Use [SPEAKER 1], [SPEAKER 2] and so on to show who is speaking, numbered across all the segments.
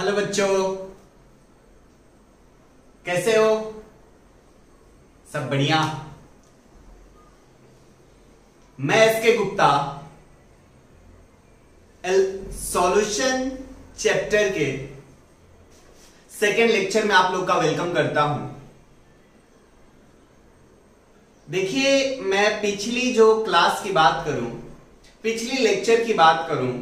[SPEAKER 1] Hello बच्चों, कैसे हो? सब बढ़िया। मैं एसके गुप्ता सॉल्यूशन चैप्टर के सेकेंड लेक्चर में आप लोग का वेलकम करता हूं। देखिए, मैं पिछली जो क्लास की बात करूं, पिछली लेक्चर की बात करूं,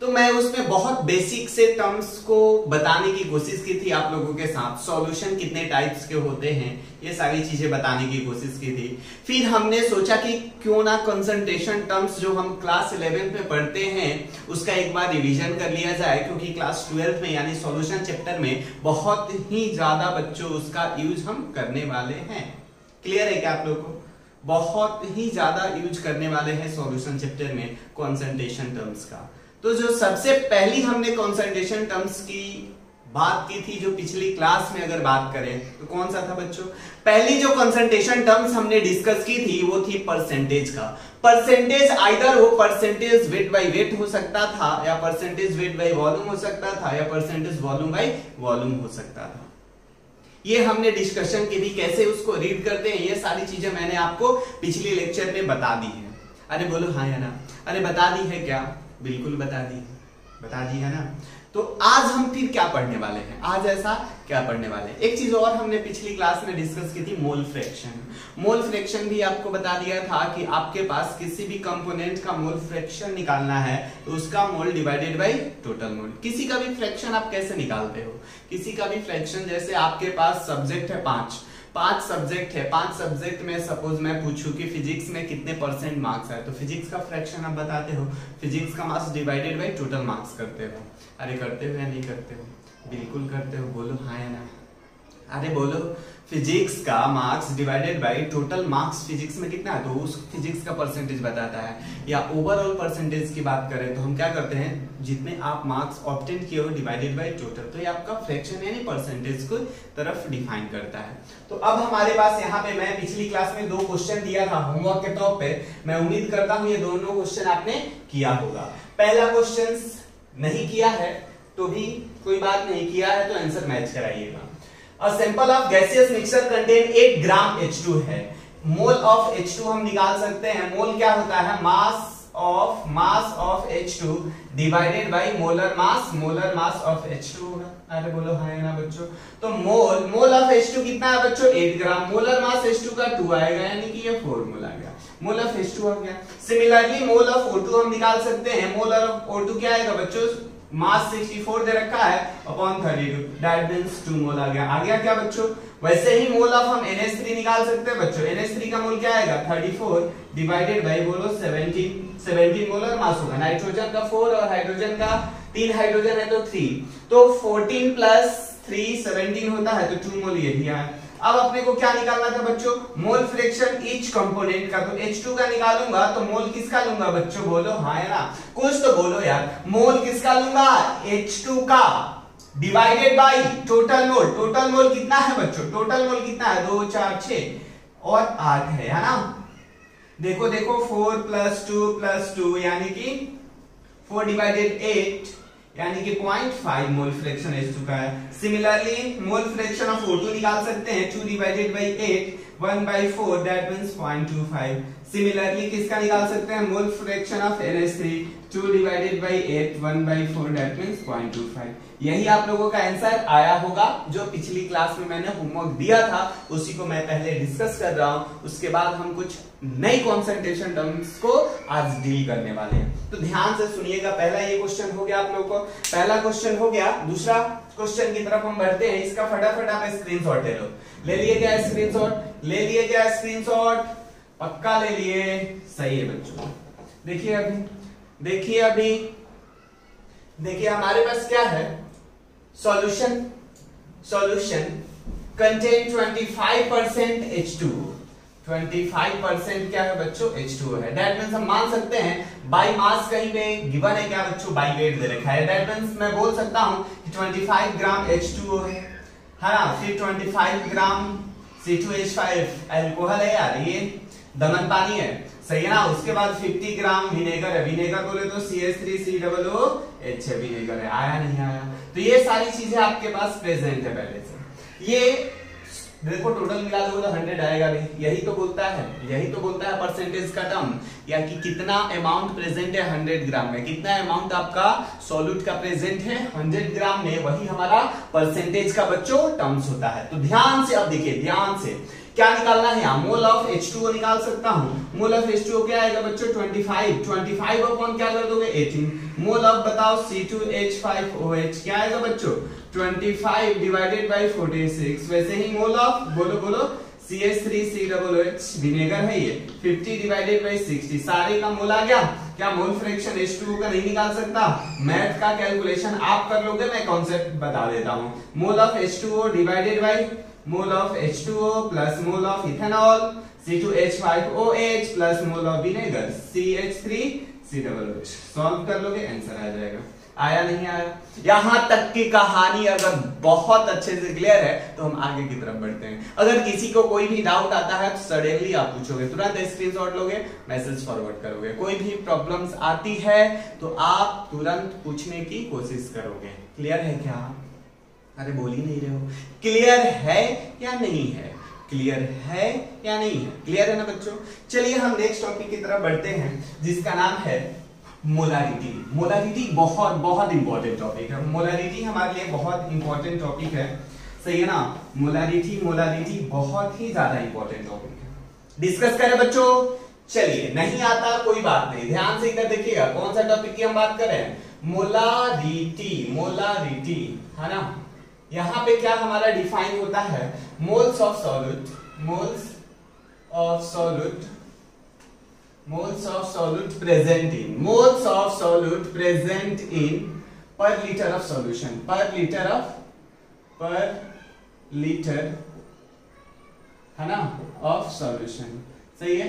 [SPEAKER 1] तो मैं उसमें बहुत बेसिक से टर्म्स को बताने की कोशिश की थी आप लोगों के साथ। सॉल्यूशन कितने टाइप्स के होते हैं, ये सारी चीजें बताने की कोशिश की थी। फिर हमने सोचा कि क्यों ना कंसंट्रेशन टर्म्स जो हम क्लास 11 में पढ़ते हैं उसका एक बार रिवीजन कर लिया जाए, क्योंकि क्लास 12 में यानी सॉल्यूशन चैप्टर में बहुत ही ज्यादा बच्चों उसका यूज हम करने वाले हैं। क्लियर है क्या आप लोगों को? बहुत ही ज्यादा यूज करने वाले हैं सॉल्यूशन चैप्टर में कंसंट्रेशन टर्म्स का। तो जो सबसे पहली हमने कंसंट्रेशन टर्म्स की बात की थी, जो पिछली क्लास में अगर बात करें तो कौन सा था बच्चों? पहली जो कंसंट्रेशन टर्म्स हमने डिस्कस की थी वो थी परसेंटेज का। परसेंटेज आइदर वो परसेंटेज वेट बाय वेट हो सकता था, या परसेंटेज वेट बाय वॉल्यूम हो सकता था, या परसेंटेज वॉल्यूम बाय वॉल्यूम हो सकता था। ये हमने डिस्कशन की थी, कैसे उसको रीड करते हैं, ये सारी चीजें मैंने आपको पिछले लेक्चर में बता दी है। अरे बोलो हाँ या ना? अरे बता दी है क्या? बिल्कुल बता दी है ना। तो आज हम फिर क्या पढ़ने वाले हैं? आज ऐसा क्या पढ़ने वाले हैं? एक चीज और हमने पिछली क्लास में डिस्कस की थी, मोल फ्रैक्शन। मोल फ्रैक्शन भी आपको बता दिया था कि आपके पास किसी भी कंपोनेंट का मोल फ्रैक्शन निकालना है तो उसका मोल डिवाइडेड बाय टोटल मोल। किसी का भी फ्रैक्शन आप कैसे निकालते हो? किसी का भी फ्रैक्शन, जैसे आपके पास सब्जेक्ट है पांच सब्जेक्ट है, 5 सब्जेक्ट में सपोज मैं पूछूं कि फिजिक्स में कितने परसेंट मार्क्स है, तो फिजिक्स का फ्रैक्शन आप बताते हो, फिजिक्स का marks divided by total marks करते हो। अरे करते हो या नहीं करते हो? बिल्कुल करते हो, बोलो हाँ या ना। अरे बोलो, फिजिक्स का marks divided by total marks physics में कितना है तो उस फिजिक्स का परसेंटेज बताता है। या ओवरऑल परसेंटेज की बात करें तो हम क्या करते हैं, जितने आप मार्क्स ऑब्टेन किए हो डिवाइडेड बाय टोटल, तो ये आपका फ्रैक्शन यानी परसेंटेज को तरफ डिफाइन करता है। तो अब हमारे पास यहाँ पे मैं पिछली क्लास में 2 क्वेश्चन दिया था होमवर्क के तौर पे। मैं उम्मीद करता हूँ ये दोनों क्वेश्चन आपने किया होगा। पहला क्वेश्चन नहीं किया है तो भी कोई बात नहीं, किया है तो आंसर मैच कराइएगा। A sample of gaseous mixture contain 8 gram H2 है। मोल ऑफ H2 हम निकाल सकते हैं। मोल क्या होता है? Mass of H2 divided by molar mass of H2 होगा। अरे बोलो हाँ या ना बच्चों। तो मोल ऑफ H2 कितना है बच्चों? 8 ग्राम। मोलर मास H2 का 2 आएगा, यानी कि ये 4 मोल आ गया। मोल ऑफ H2 आ गया। सिमिलरली मोल ऑफ O2 हम निकाल सकते हैं। मोल ऑफ O2 क्या आएगा बच्चों? मास 64 दे रखा है अपॉन 32, दैट मींस 2 मोल आ गया क्या बच्चों? वैसे ही मोल ऑफ हम NH3 निकाल सकते हैं बच्चों। NH3 का मोल क्या आएगा? 34 डिवाइडेड बाय बोलो 17 मोलर मास होगा। नाइट्रोजन का 4 और हाइड्रोजन का 3 हाइड्रोजन है तो 3, तो 14 प्लस 3 17 होता है, तो 2 मोल ये भी है। अब अपने को क्या निकालना था बच्चों? मोल फ्रैक्शन ईच कंपोनेंट का। तो H2 का निकालूंगा तो मोल किसका लूंगा बच्चों? बोलो हाँ या ना, कुछ तो बोलो यार। मोल किसका लूंगा? H2 का divided by total mole. Total mole कितना है बच्चों? टोटल मोल कितना है? 2 4 6 और 8 है ना। देखो 4 + 2 + 2 यानी कि 4 डिवाइडेड 8 यानी कि 0.5 मोल फ्रैक्शन H2 का है। Similarly mole fraction of O2 निकाल सकते हैं। 2 divided by 8 1/4 that means 0.25। Similarly किसका निकाल सकते हैं? Mole fraction of NH3 2 divided by 8 1/4 that means 0.25। यही आप लोगों का आंसर आया होगा। जो पिछली क्लास में मैंने होमवर्क दिया था उसी को मैं पहले डिस्कस कर रहा हूं, उसके बाद हम कुछ नई कंसंट्रेशन टर्म्स को आज डील करने वाले हैं। तो ध्यान से सुनिएगा। पहला ये क्वेश्चन हो गया आप लोगों को, पहला क्वेश्चन हो गया। दूसरा क्वेश्चन की तरफ हम बढ़ते हैं। इसका फटाफट आप स्क्रीनशॉट ले लो। ले लिए क्या स्क्रीनशॉट? ले लिए क्या स्क्रीनशॉट? पक्का ले लिए? सही है बच्चों। देखिए हमारे पास क्या है? Solution contain 25% H2। 25% क्या है बच्चों? H2 है। दैट मींस हम मान सकते हैं बाय मास कहीं पे गिवन है क्या बच्चों? बाय वेट दे रखा है। दैट मींस मैं बोल सकता हूं कि 25 ग्राम H2O है ना। फिर 25 ग्राम C2H5 अल्कोहल है यार, ये दमन पानी है। सही है ना। उसके बाद 50 ग्राम विनेगर है, विनेगर बोले तो CH3COOH है, विनेगर है। आया नहीं आया? तो ये सारी चीजें आपके पास प्रेजेंट है पहले से। ये देखो टोटल मिला दोगे तो 100 आएगा भी। यही तो बोलता है परसेंटेज का टर्म, या कि कितना अमाउंट प्रेजेंट है 100 ग्राम में, कितना अमाउंट आपका सॉल्यूट का प्रेजेंट है 100 ग्राम में, वही हमारा परसेंटेज का बच्चों टर्म्स होता है। तो ध्यान से अब देखिए, ध्यान से क्या निकालना है यहाँ, मोल ऑफ H2O निकाल सकता हूँ। मोल ऑफ H2O क्या आएगा बच्चों 25 अपॉन क्या कर दोगे 18। मोल ऑफ बताओ C2H5OH क्या आएगा बच्चों 25 डिवाइडेड बाई 46। वैसे ही मोल ऑफ बोलो CH3COOH विनेगर है ये 50 डिवाइडेड बाई 60। सारे का मोल आ गया। क्या मोल फ्रैक्शन H2O का नहीं निकाल सकता? मैथ का कैलकुलेशन आप कर लोगे, मैं कॉन्सेप्ट बता देता हूँ। मोल of H2O divided by mole of H2O plus mole of ethanol C2H5OH plus mole of vinegar CH3COOH। Solve कर लोगे, आंसर आ जाएगा। आया नहीं आया? यहां तक की कहानी अगर बहुत अच्छे से क्लियर है तो हम आगे की तरफ बढ़ते हैं। अगर किसी को कोई भी डाउट आता है तो सडनली आप पूछोगे, तुरंत स्क्रीनशॉट लोगे, मैसेज फॉरवर्ड करोगे। कोई भी प्रॉब्लम्स आती है तो आप तुरंत पूछने की कोशिश करोगे। क्लियर है क्या? अरे बोल ही नहीं रहे हो। क्लियर है या नहीं है? क्लियर है या नहीं है? क्लियर है ना बच्चों? चलिए हम नेक्स्ट टॉपिक की तरफ बढ़ते हैं जिसका नाम है मोलारिटी। मोलारिटी बहुत बहुत इंपॉर्टेंट टॉपिक है। मोलारिटी हमारे लिए बहुत इंपॉर्टेंट टॉपिक है, सही है ना। मोलारिटी बहुत ही ज्यादा इंपॉर्टेंट टॉपिक है। डिस्कस करें बच्चों? चलिए, नहीं आता कोई बात नहीं, ध्यान से इधर देखिएगा। कौन सा टॉपिक की हम बात कर रहे हैं? मोलारिटी है ना। यहां पे क्या हमारा डिफाइन होता है? Moles of solute present in पर लीटर ऑफ सॉल्यूशन, पर लीटर है ना ऑफ सॉल्यूशन। सही है।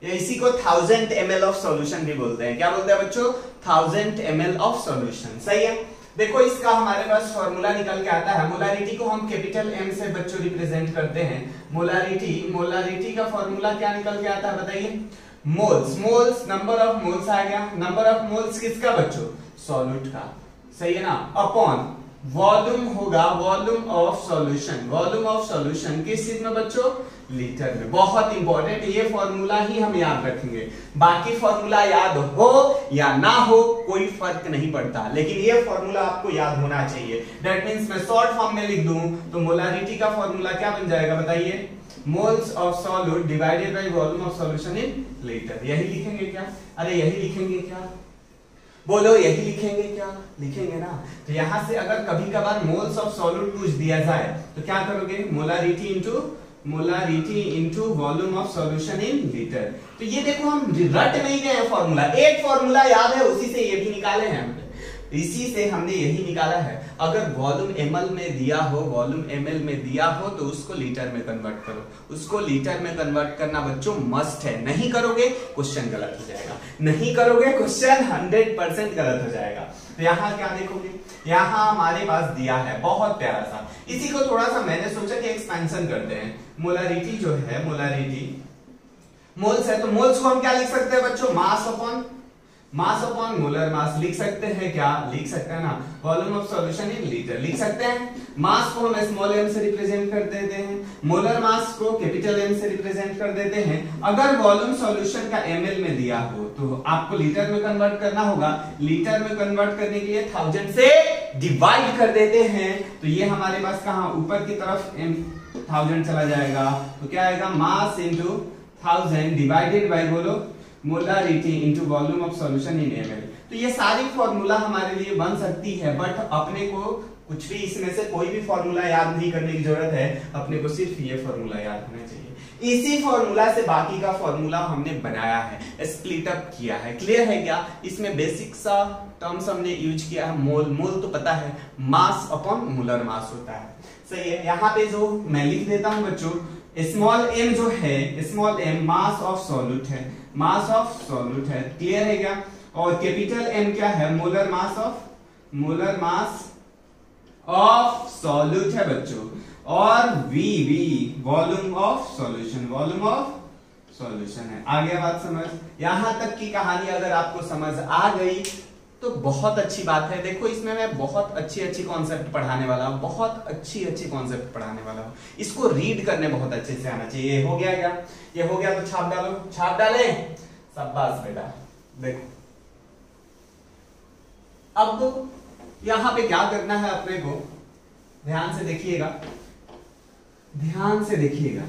[SPEAKER 1] इसी को 1000 ml ऑफ सॉल्यूशन भी बोलते हैं। क्या बोलते हैं बच्चों? 1000 ml ऑफ सॉल्यूशन। सही है। देखो इसका हमारे पास फॉर्मूला निकल के आता है। मोलारिटी को हम कैपिटल M से बच्चों रिप्रेजेंट करते हैं। मोलारिटी का फॉर्मूला क्या निकल के आता है बताइए? मोल्स नंबर ऑफ मोल्स आ गया। नंबर ऑफ मोल्स किसका बच्चों? सॉल्यूट का। सही है ना। अपॉन वॉल्यूम होगा, वॉल्यूम ऑफ सॉल्यूशन किस चीज में बच्चों? लीटर में। बहुत इंपॉर्टेंट, ये फॉर्मूला ही हम याद रखेंगे। बाकी फॉर्मूला याद हो या ना हो कोई फर्क नहीं पड़ता, लेकिन ये फॉर्मूला आपको याद होना चाहिए। दैट मींस मैं शॉर्ट फॉर्म में लिख दूं तो मोलारिटी का फॉर्मूला क्या बन जाएगा बताइए? Moles of solute divided by volume of solution in litre. यही लिखेंगे क्या? अरे यही लिखेंगे क्या? बोलो यही लिखेंगे क्या? लिखेंगे ना। तो यहां से अगर कभी कभार मोल्स ऑफ सॉल्यूट पूछ दिया जाए तो क्या करोगे? Molarity into volume of solution in litre. तो ये देखो हम रट नहीं गए फॉर्मूला, एक फॉर्मूला याद है, उसी से ये भी निकाले हैं हमने, इसी से हमने यही निकाला है। अगर वॉल्यूम ml में दिया हो तो उसको लीटर में कन्वर्ट करो। उसको लीटर में कन्वर्ट करना बच्चों मस्ट है। नहीं करोगे क्वेश्चन गलत हो जाएगा, नहीं करोगे क्वेश्चन 100% गलत हो जाएगा। तो यहाँ क्या देखोगे? यहाँ हमारे पास दिया है बहुत प्यारा सा। इसी को थोड़ा सा मैंने सोचा कि एक्सपेंशन करते हैं। मोलारिटी जो है, मोल्स है तो मोल्स को हम क्या लिख सकते हैं बच्चों? मास अपॉन मोलर मास लिख सकते हैं। क्या लिख सकते हैं ना? Volume of solution in litre लिख सकते हैं। मास को हम स्मॉल m से रिप्रेजेंट कर देते हैं, मोलर मास को कैपिटल M से रिप्रेजेंट कर देते हैं। अगर वॉल्यूम सॉल्यूशन का ml में दिया हो तो आपको लीटर में कन्वर्ट करना होगा। लीटर में कन्वर्ट करने के लिए 1000 से डिवाइड कर देते हैं। तो ये हमारे पास कहां? ऊपर की तरफ 1000 चला जाएगा। तो क्या आएगा? मास इंटू 1000 डिवाइडेड बाय बोलो molarity into volume of solution in ml। तो ये सारी फॉर्मूला हमारे लिए बन सकती है, बट अपने को कुछ भी इसमें से कोई भी फॉर्मूला याद नहीं करने की जरूरत है। अपने को सिर्फ ये फॉर्मूला याद होना चाहिए। इसी फॉर्मूला से बाकी का फॉर्मूला हमने बनाया है, स्प्लिट अप किया है। क्लियर है क्या? इसमें बेसिक सा टर्म्स हमने यूज किया है। मोल तो पता है, मास अपॉन मोलर मास होता है। सही है। यहाँ पे जो मैं लिख देता हूं बच्चों, स्मॉल m जो है, small m mass of solute है। क्लियर है क्या? और कैपिटल M क्या है? मोलर मास ऑफ सॉल्यूट है बच्चों। और V वॉल्यूम ऑफ सॉल्यूशन है। आ गया बात समझ? यहां तक की कहानी अगर आपको समझ आ गई तो बहुत अच्छी बात है। देखो इसमें मैं बहुत अच्छी अच्छी कॉन्सेप्ट पढ़ाने वाला हूँ, बहुत अच्छी अच्छी कॉन्सेप्ट पढ़ाने वाला हूँ। इसको रीड करने बहुत अच्छे से आना चाहिए। ये हो गया क्या? ये हो गया तो छाप डालो, छाप डाले, शाबाश बेटा। देखो अब यहां पे क्या करना है अपने को, ध्यान से देखिएगा, ध्यान से देखिएगा।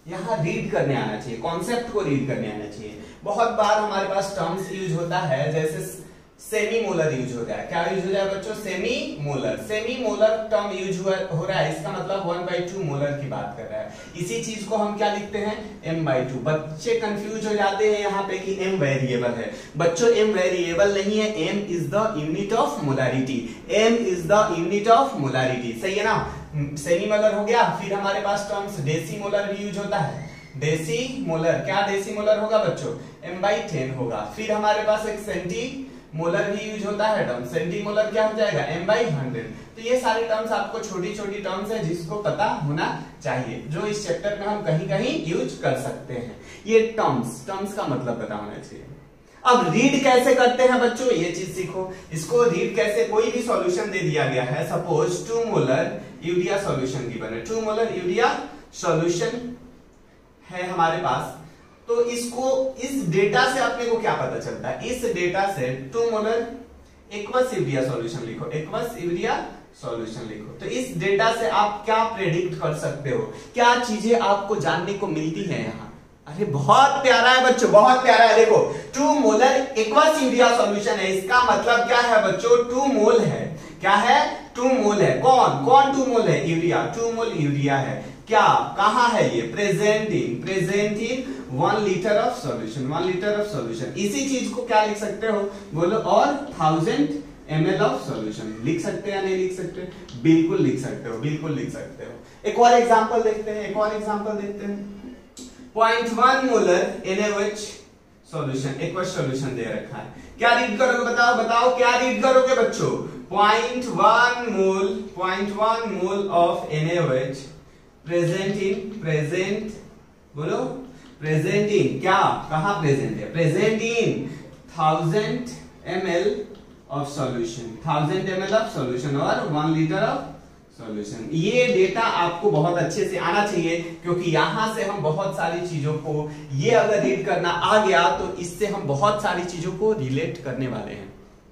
[SPEAKER 1] यहां रीड करने आना चाहिए, कॉन्सेप्ट को रीड करने आना चाहिए। बहुत बार हमारे पास टर्म्स यूज होता है, जैसे सेमी मोलर यूज हो रहा है। क्या यूज हो रहा है बच्चों? Semi molar. Semi molar term use हो रहा है, इसका मतलब 1/2 मोलर की बात कर रहा है। इसी चीज को हम क्या लिखते हैं? m/2। बच्चे कंफ्यूज हो जाते हैं यहाँ पे कि m वेरिएबल है। बच्चों m वेरिएबल नहीं है, m is the unit of molarity. m is the unit of molarity, सही है ना? सेमी मोलर हो गया। फिर हमारे पास टर्म्स डेसी मोलर भी यूज होता है। डेसी मोलर, क्या डेसी मोलर होगा बच्चों? m/10 होगा। फिर हमारे पास एक सेंटी मोलर भी यूज होता है टर्म। सेंटी मोलर क्या हो जाएगा? m/100। तो ये सारे टर्म्स आपको छोटी छोटी टर्म्स है जिसको पता होना चाहिए, जो इस चैप्टर में हम कहीं कहीं यूज कर सकते हैं। ये टर्म्स का मतलब पता होना चाहिए। अब रीड कैसे करते हैं बच्चों, ये चीज सीखो। इसको रीड कैसे, कोई भी सॉल्यूशन दे दिया गया है, suppose 2 molar urea solution given है। 2 मोलर यूरिया सॉल्यूशन है हमारे पास, तो इसको इस डेटा से अपने को क्या पता चलता है? इस डेटा से 2 मोलर एक्वस यूरिया सॉल्यूशन लिखो, एक्वस यूरिया सॉल्यूशन लिखो। तो इस डेटा से आप क्या प्रेडिक्ट कर सकते हो, क्या चीजें आपको जानने को मिलती है यहाँ? अरे बहुत प्यारा है बच्चों, बहुत प्यारा है। देखो 2 मोलर एक्वस यूरिया सॉल्यूशन है, इसका मतलब क्या है बच्चों? 2 मोल है। क्या है? 2 मोल है। कौन 2 मोल है? यूरिया। 2 मोल यूरिया है। क्या, कहां है ये? Present in 1 litre of solution, 1 litre of solution. इसी चीज को क्या लिख सकते हो बोलो? और 1000 ml ऑफ सॉल्यूशन। लिख सकते हैं या नहीं लिख सकते? बिल्कुल लिख सकते हो, बिल्कुल लिख सकते हो। एक और एग्जांपल देखते हैं, एक और एग्जांपल देखते हैं। 0.1 molar NaOH solution, aqueous solution दे रखा है। क्या रीड करोगे? बताओ बताओ, क्या रीड करोगे बच्चों? 0.1 मोल ऑफ NaOH प्रेजेंट बोलो, प्रेजेंट इन, क्या, कहां प्रेजेंट है? Present in 1000 ml of solution, 1000 ml of solution और 1 लीटर ऑफ सॉल्यूशन। ये डेटा आपको बहुत अच्छे से आना चाहिए, क्योंकि यहां से हम बहुत सारी चीजों को, ये अगर रीड करना आ गया तो इससे हम बहुत सारी चीजों को रिलेट करने वाले हैं।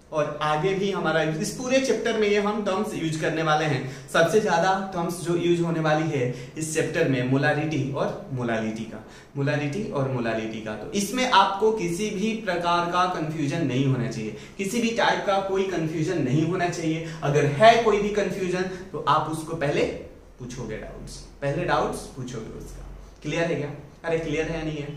[SPEAKER 1] और आगे भी हमारा इस पूरे चैप्टर में ये हम टर्म्स यूज करने वाले हैं। सबसे ज्यादा टर्म्स जो यूज होने वाली है इस चैप्टर में मोलारिटी और मोलालिटी का, मोलारिटी और मोलालिटी का। तो इसमें आपको किसी भी प्रकार का कंफ्यूजन नहीं होना चाहिए, किसी भी टाइप का कोई कंफ्यूजन नहीं होना चाहिए। अगर है कोई भी कंफ्यूजन तो आप उसको पहले पूछोगे, डाउट्स पहले डाउट्स पूछोगे उसका। क्लियर है क्या? अरे क्लियर है नहीं है?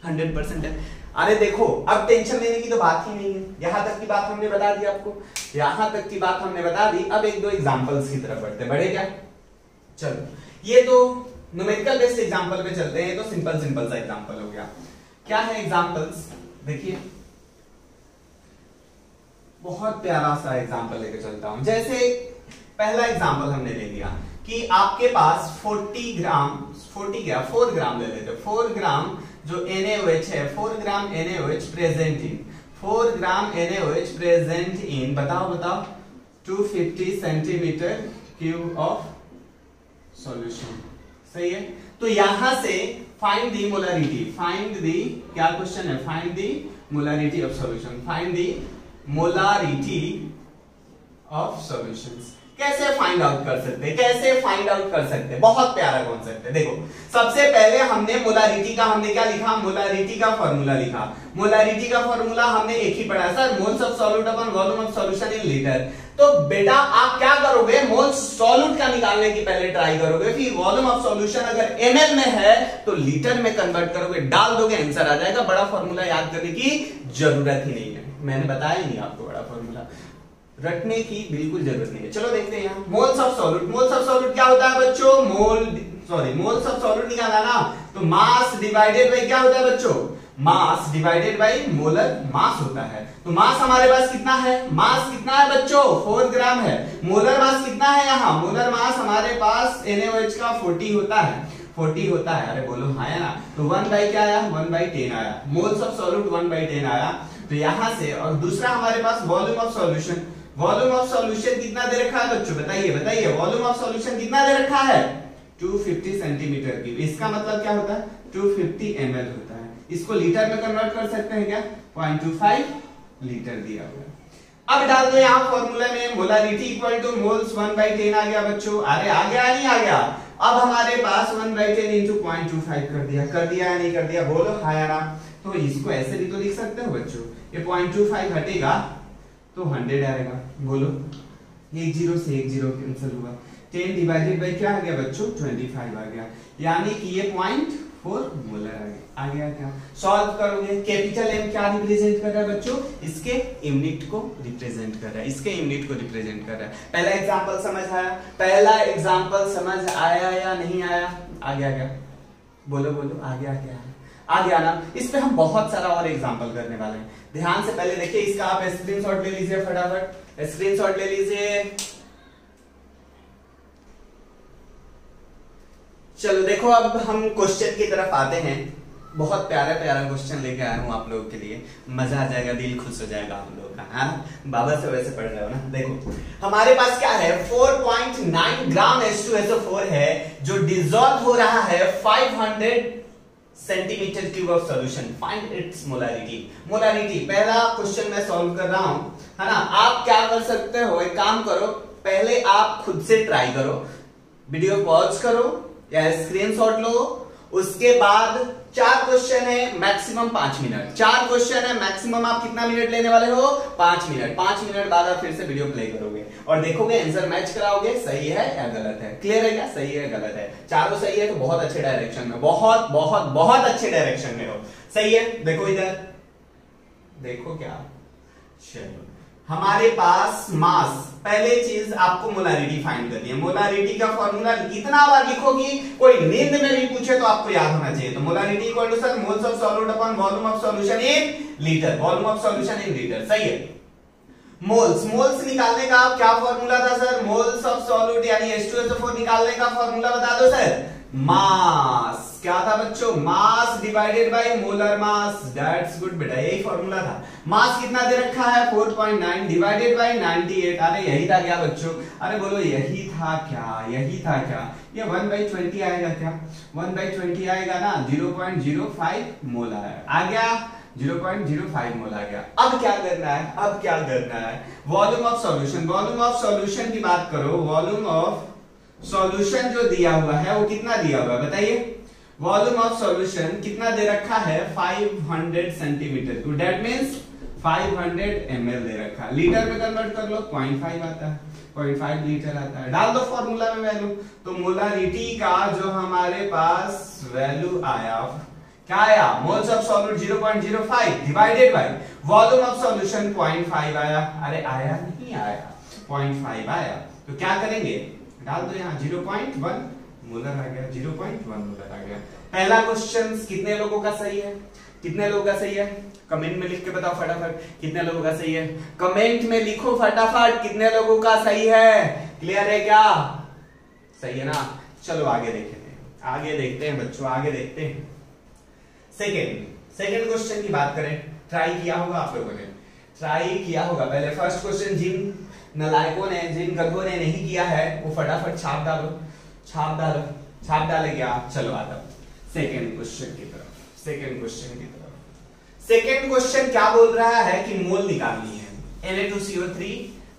[SPEAKER 1] 100% है। अरे देखो अब टेंशन लेने की तो बात ही नहीं है। यहां तक की बात हमने बता दी आपको, यहां तक की बात हमने बता दी। अब 1-2 एग्जांपल्स की तरफ बढ़ते, बढ़े क्या? चलो, ये तो न्यूमेरिकल बेस्ड एग्जांपल पे चलते हैं। तो सिंपल सा एग्जांपल हो गया। क्या है एग्जांपल्स? देखिए बहुत प्यारा सा एग्जांपल लेके चलता हूं। जैसे पहला एग्जांपल हमने ले लिया कि आपके पास 4 ग्राम ले लेते, 4 ग्राम जो NaOH है, 4 ग्राम NaOH present in, 4 gram NaOH present in, बताओ 250 सेंटीमीटर क्यूब ऑफ सॉल्यूशन। सही है। तो यहां से find the molarity, find the, क्या क्वेश्चन है? Find the molarity of solution, find the molarity of solutions. कैसे फाइंड आउट कर सकते हैं? कैसे फाइंड आउट कर सकते हैं? बहुत प्यारा कॉन्सेप्ट है। देखो सबसे पहले हमने मोलारिटी का, हमने क्या लिखा? मोलारिटी का फॉर्मूला लिखा। मोलारिटी का फॉर्मूला हमने एक ही पढ़ा sir, moles of solute upon volume of solution in litre. तो बेटा आप क्या करोगे? मोल्स सॉल्यूट का निकालने की पहले ट्राई करोगे, फिर वॉल्यूम ऑफ सॉल्यूशन अगर ml में है तो लीटर में कन्वर्ट करोगे, डाल दोगे, आंसर आ जाएगा। बड़ा फॉर्मूला याद करने की जरूरत ही नहीं है, मैंने बताया ही नहीं आपको बड़ा फॉर्मूला रटने की बिल्कुल जरूरत नहीं है। चलो देखते हैं यहाँ moles of solute. Moles of solute क्या होता है बच्चों? मोल्स ऑफ सॉल्यूट निकाला ना, तो मास डिवाइडेड बाई क्या होता है बच्चों? Mass divided by molar mass होता है। तो मास हमारे पास कितना है? मास कितना है बच्चों? 4 ग्राम है। मोलर मास कितना है यहाँ? मोलर मास हमारे पास NaOH का 40 होता है। 40 होता है, अरे बोलो हाँ या ना। तो 1 बाई क्या आया, 1 बाई 10 आया, मोल्स ऑफ सॉल्यूट 1 बाई 10 आया। तो यहां से, और दूसरा हमारे पास volume of solution, volume of solution कितना दे रखा है बच्चों, बताइए बताइए, वॉल्यूम ऑफ सॉल्यूशन कितना दे रखा है, 250 सेंटीमीटर क्यूब। इसका मतलब क्या होता है, 250 ml होता है। इसको लीटर में कन्वर्ट कर सकते हैं क्या, 0.25 लीटर दिया हुआ है। अब डाल दो यहाँ फॉर्मूला में, molarity equal two moles 1 by 10 आ गया बच्चों, अरे आ गया नहीं आ गया। अब हमारे पास 1 बाई 10 इंटू 0.25 कर दिया या नहीं कर दिया, बोलो हाँ या ना। तो इसको ऐसे भी तो लिख सकते हो बच्चों, ये 0.25 हटेगा तो 100 आएगा, बोलो 1 0 से 1 0 कैंसिल हुआ, 10 डिवाइडेड बाई क्या आ गया बच्चों, 25 आ गया, यानी कि ये 0.4 मोलर आ गया। क्या सॉल्व करोगे, कैपिटल एम क्या रिप्रेजेंट कर रहा है बच्चों, इसके यूनिट को रिप्रेजेंट कर रहा है, इसके यूनिट को रिप्रेजेंट कर रहा है। पहला एग्जांपल समझ आया, पहला एग्जांपल समझ आया या नहीं आया, आ गया क्या, बोलो बोलो आ गया क्या, आ गया ना। इस पे हम बहुत सारा और एग्जांपल करने वाले हैं, ध्यान से पहले देखिए इसका आप स्क्रीनशॉट ले लीजिए, फटाफट स्क्रीनशॉट ले लीजिए। चलो देखो अब हम क्वेश्चन की तरफ आते हैं, बहुत प्यारा प्यारा क्वेश्चन लेके आया हूं आप लोगों के लिए, मजा आ जाएगा, दिल खुश हो जाएगा हम लोगों का, हाँ बाबा से वैसे पढ़ रहे हो ना। देखो हमारे पास क्या है, 4.9 ग्राम H2SO4 है जो डिसॉल्व हो रहा है 500 centimetre cube of solution, find its molarity. Molarity पहला क्वेश्चन मैं सॉल्व कर रहा हूं, है ना। आप क्या कर सकते हो, एक काम करो, पहले आप खुद से ट्राई करो, वीडियो पॉज करो या स्क्रीनशॉट लो, उसके बाद 4 क्वेश्चन है, मैक्सिमम 5 मिनट, 4 क्वेश्चन है, मैक्सिमम आप कितना मिनट लेने वाले हो, 5 मिनट। 5 मिनट बाद आप फिर से वीडियो प्ले करोगे और देखोगे, आंसर मैच कराओगे, सही है या गलत है, क्लियर है क्या, सही है गलत है। चारों सही है तो बहुत अच्छे डायरेक्शन में, बहुत बहुत बहुत अच्छे डायरेक्शन में हो, सही है। देखो इधर देखो क्या, चलो हमारे पास मास, पहले चीज आपको मोलारिटी फाइंड करनी है। मोलारिटी का फॉर्मूला इतना बार लिखो कि कोई नींद में भी पूछे तो आपको याद होना चाहिए। तो molarity equal to sir moles of solute upon volume of solution in litre, volume of solution in litre, सही है। मोल्स, मोल्स निकालने का क्या फॉर्मूला था सर, मोल्स ऑफ सॉल्यूट यानी H2SO4 निकालने का फॉर्मूला बता दो सर, मास, क्या था बच्चों, mass divided by molar mass, that's good बेटा, यही फॉर्मूला था। मास कितना दे रखा है 4.9 डिवाइडेड बाय 98, अरे यही था क्या बच्चों, अरे बोलो यही था क्या, यही था क्या, ये 1/20 आएगा क्या, 1/20 आएगा ना, 0.05 मोल आ गया, 0.05 मोल आ गया। अब क्या करना है, अब क्या करना है, volume of solution, volume of solution की बात करो, वॉल्यूम ऑफ सॉल्यूशन जो दिया हुआ है वो कितना दिया हुआ है बताइए, वॉल्यूम ऑफ सॉल्यूशन कितना दे रखा है 500 centimetre cube, that means 500 ml दे रखा है, लीटर में कन्वर्ट कर लो 0.5 आता है, 0.5 लीटर आता है, डाल दो फॉर्मूला में वैल्यू। तो मोलारिटी का जो हमारे पास वैल्यू आया, क्या आया, moles of solute 0.05 divided by volume of solution 0.5 आया, अरे आया नहीं आया, 0.5 आया। तो क्या करेंगे, डाल दो यहाँ 0.1 मोलर आ गया, 0.1 मोलर आ गया। पहला क्वेश्चन कितने लोगों का सही है, कितने लोगों का सही है, कमेंट में लिख के बताओ फटाफट कितने लोगों का सही है, कमेंट में लिखो फटाफट कितने लोगों का सही है, क्लियर है क्या, सही है ना। चलो आगे देखते हैं, आगे देखते हैं बच्चों, आगे देखते हैं। सेकेंड क्वेश्चन की बात करें, ट्राई किया होगा आप लोगों ने, ट्राई किया होगा। पहले फर्स्ट क्वेश्चन जिन नालायकों ने, जिन गधों ने नहीं किया है वो फटाफट छाप डालो, छाप डालो, छाप डालेंगे आप। चलो आता सेकेंड क्वेश्चन की तरफ, सेकेंड क्वेश्चन की तरफ। सेकेंड क्वेश्चन क्या बोल रहा है कि मोल निकालनी है, Na2CO3,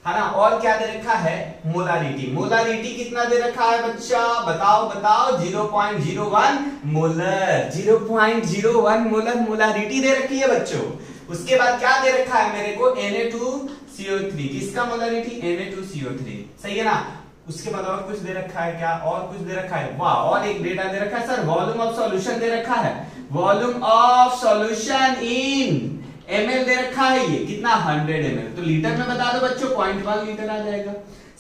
[SPEAKER 1] है ना, और क्या दे रखा है, मोलारिटी। मोलारिटी कितना दे रखा है बच्चा, बताओ बताओ, 0.01 मोलर, 0.01 मोलर मोलारिटी दे रखी है बच्चों। उसके बाद क्या दे रखा है मेरे को, Na2CO3, किसका मोलारिटी, Na2CO3, सही है ना। उसके बाद और कुछ दे रखा है क्या, और कुछ दे रखा है, वाह, और एक डेटा दे रखा है सर, वॉल्यूम ऑफ सॉल्यूशन दे रखा है, volume of solution in ml दे रखा है, ये कितना 100 ml, तो लीटर में बता दो बच्चों 0.1 लीटर आ जाएगा,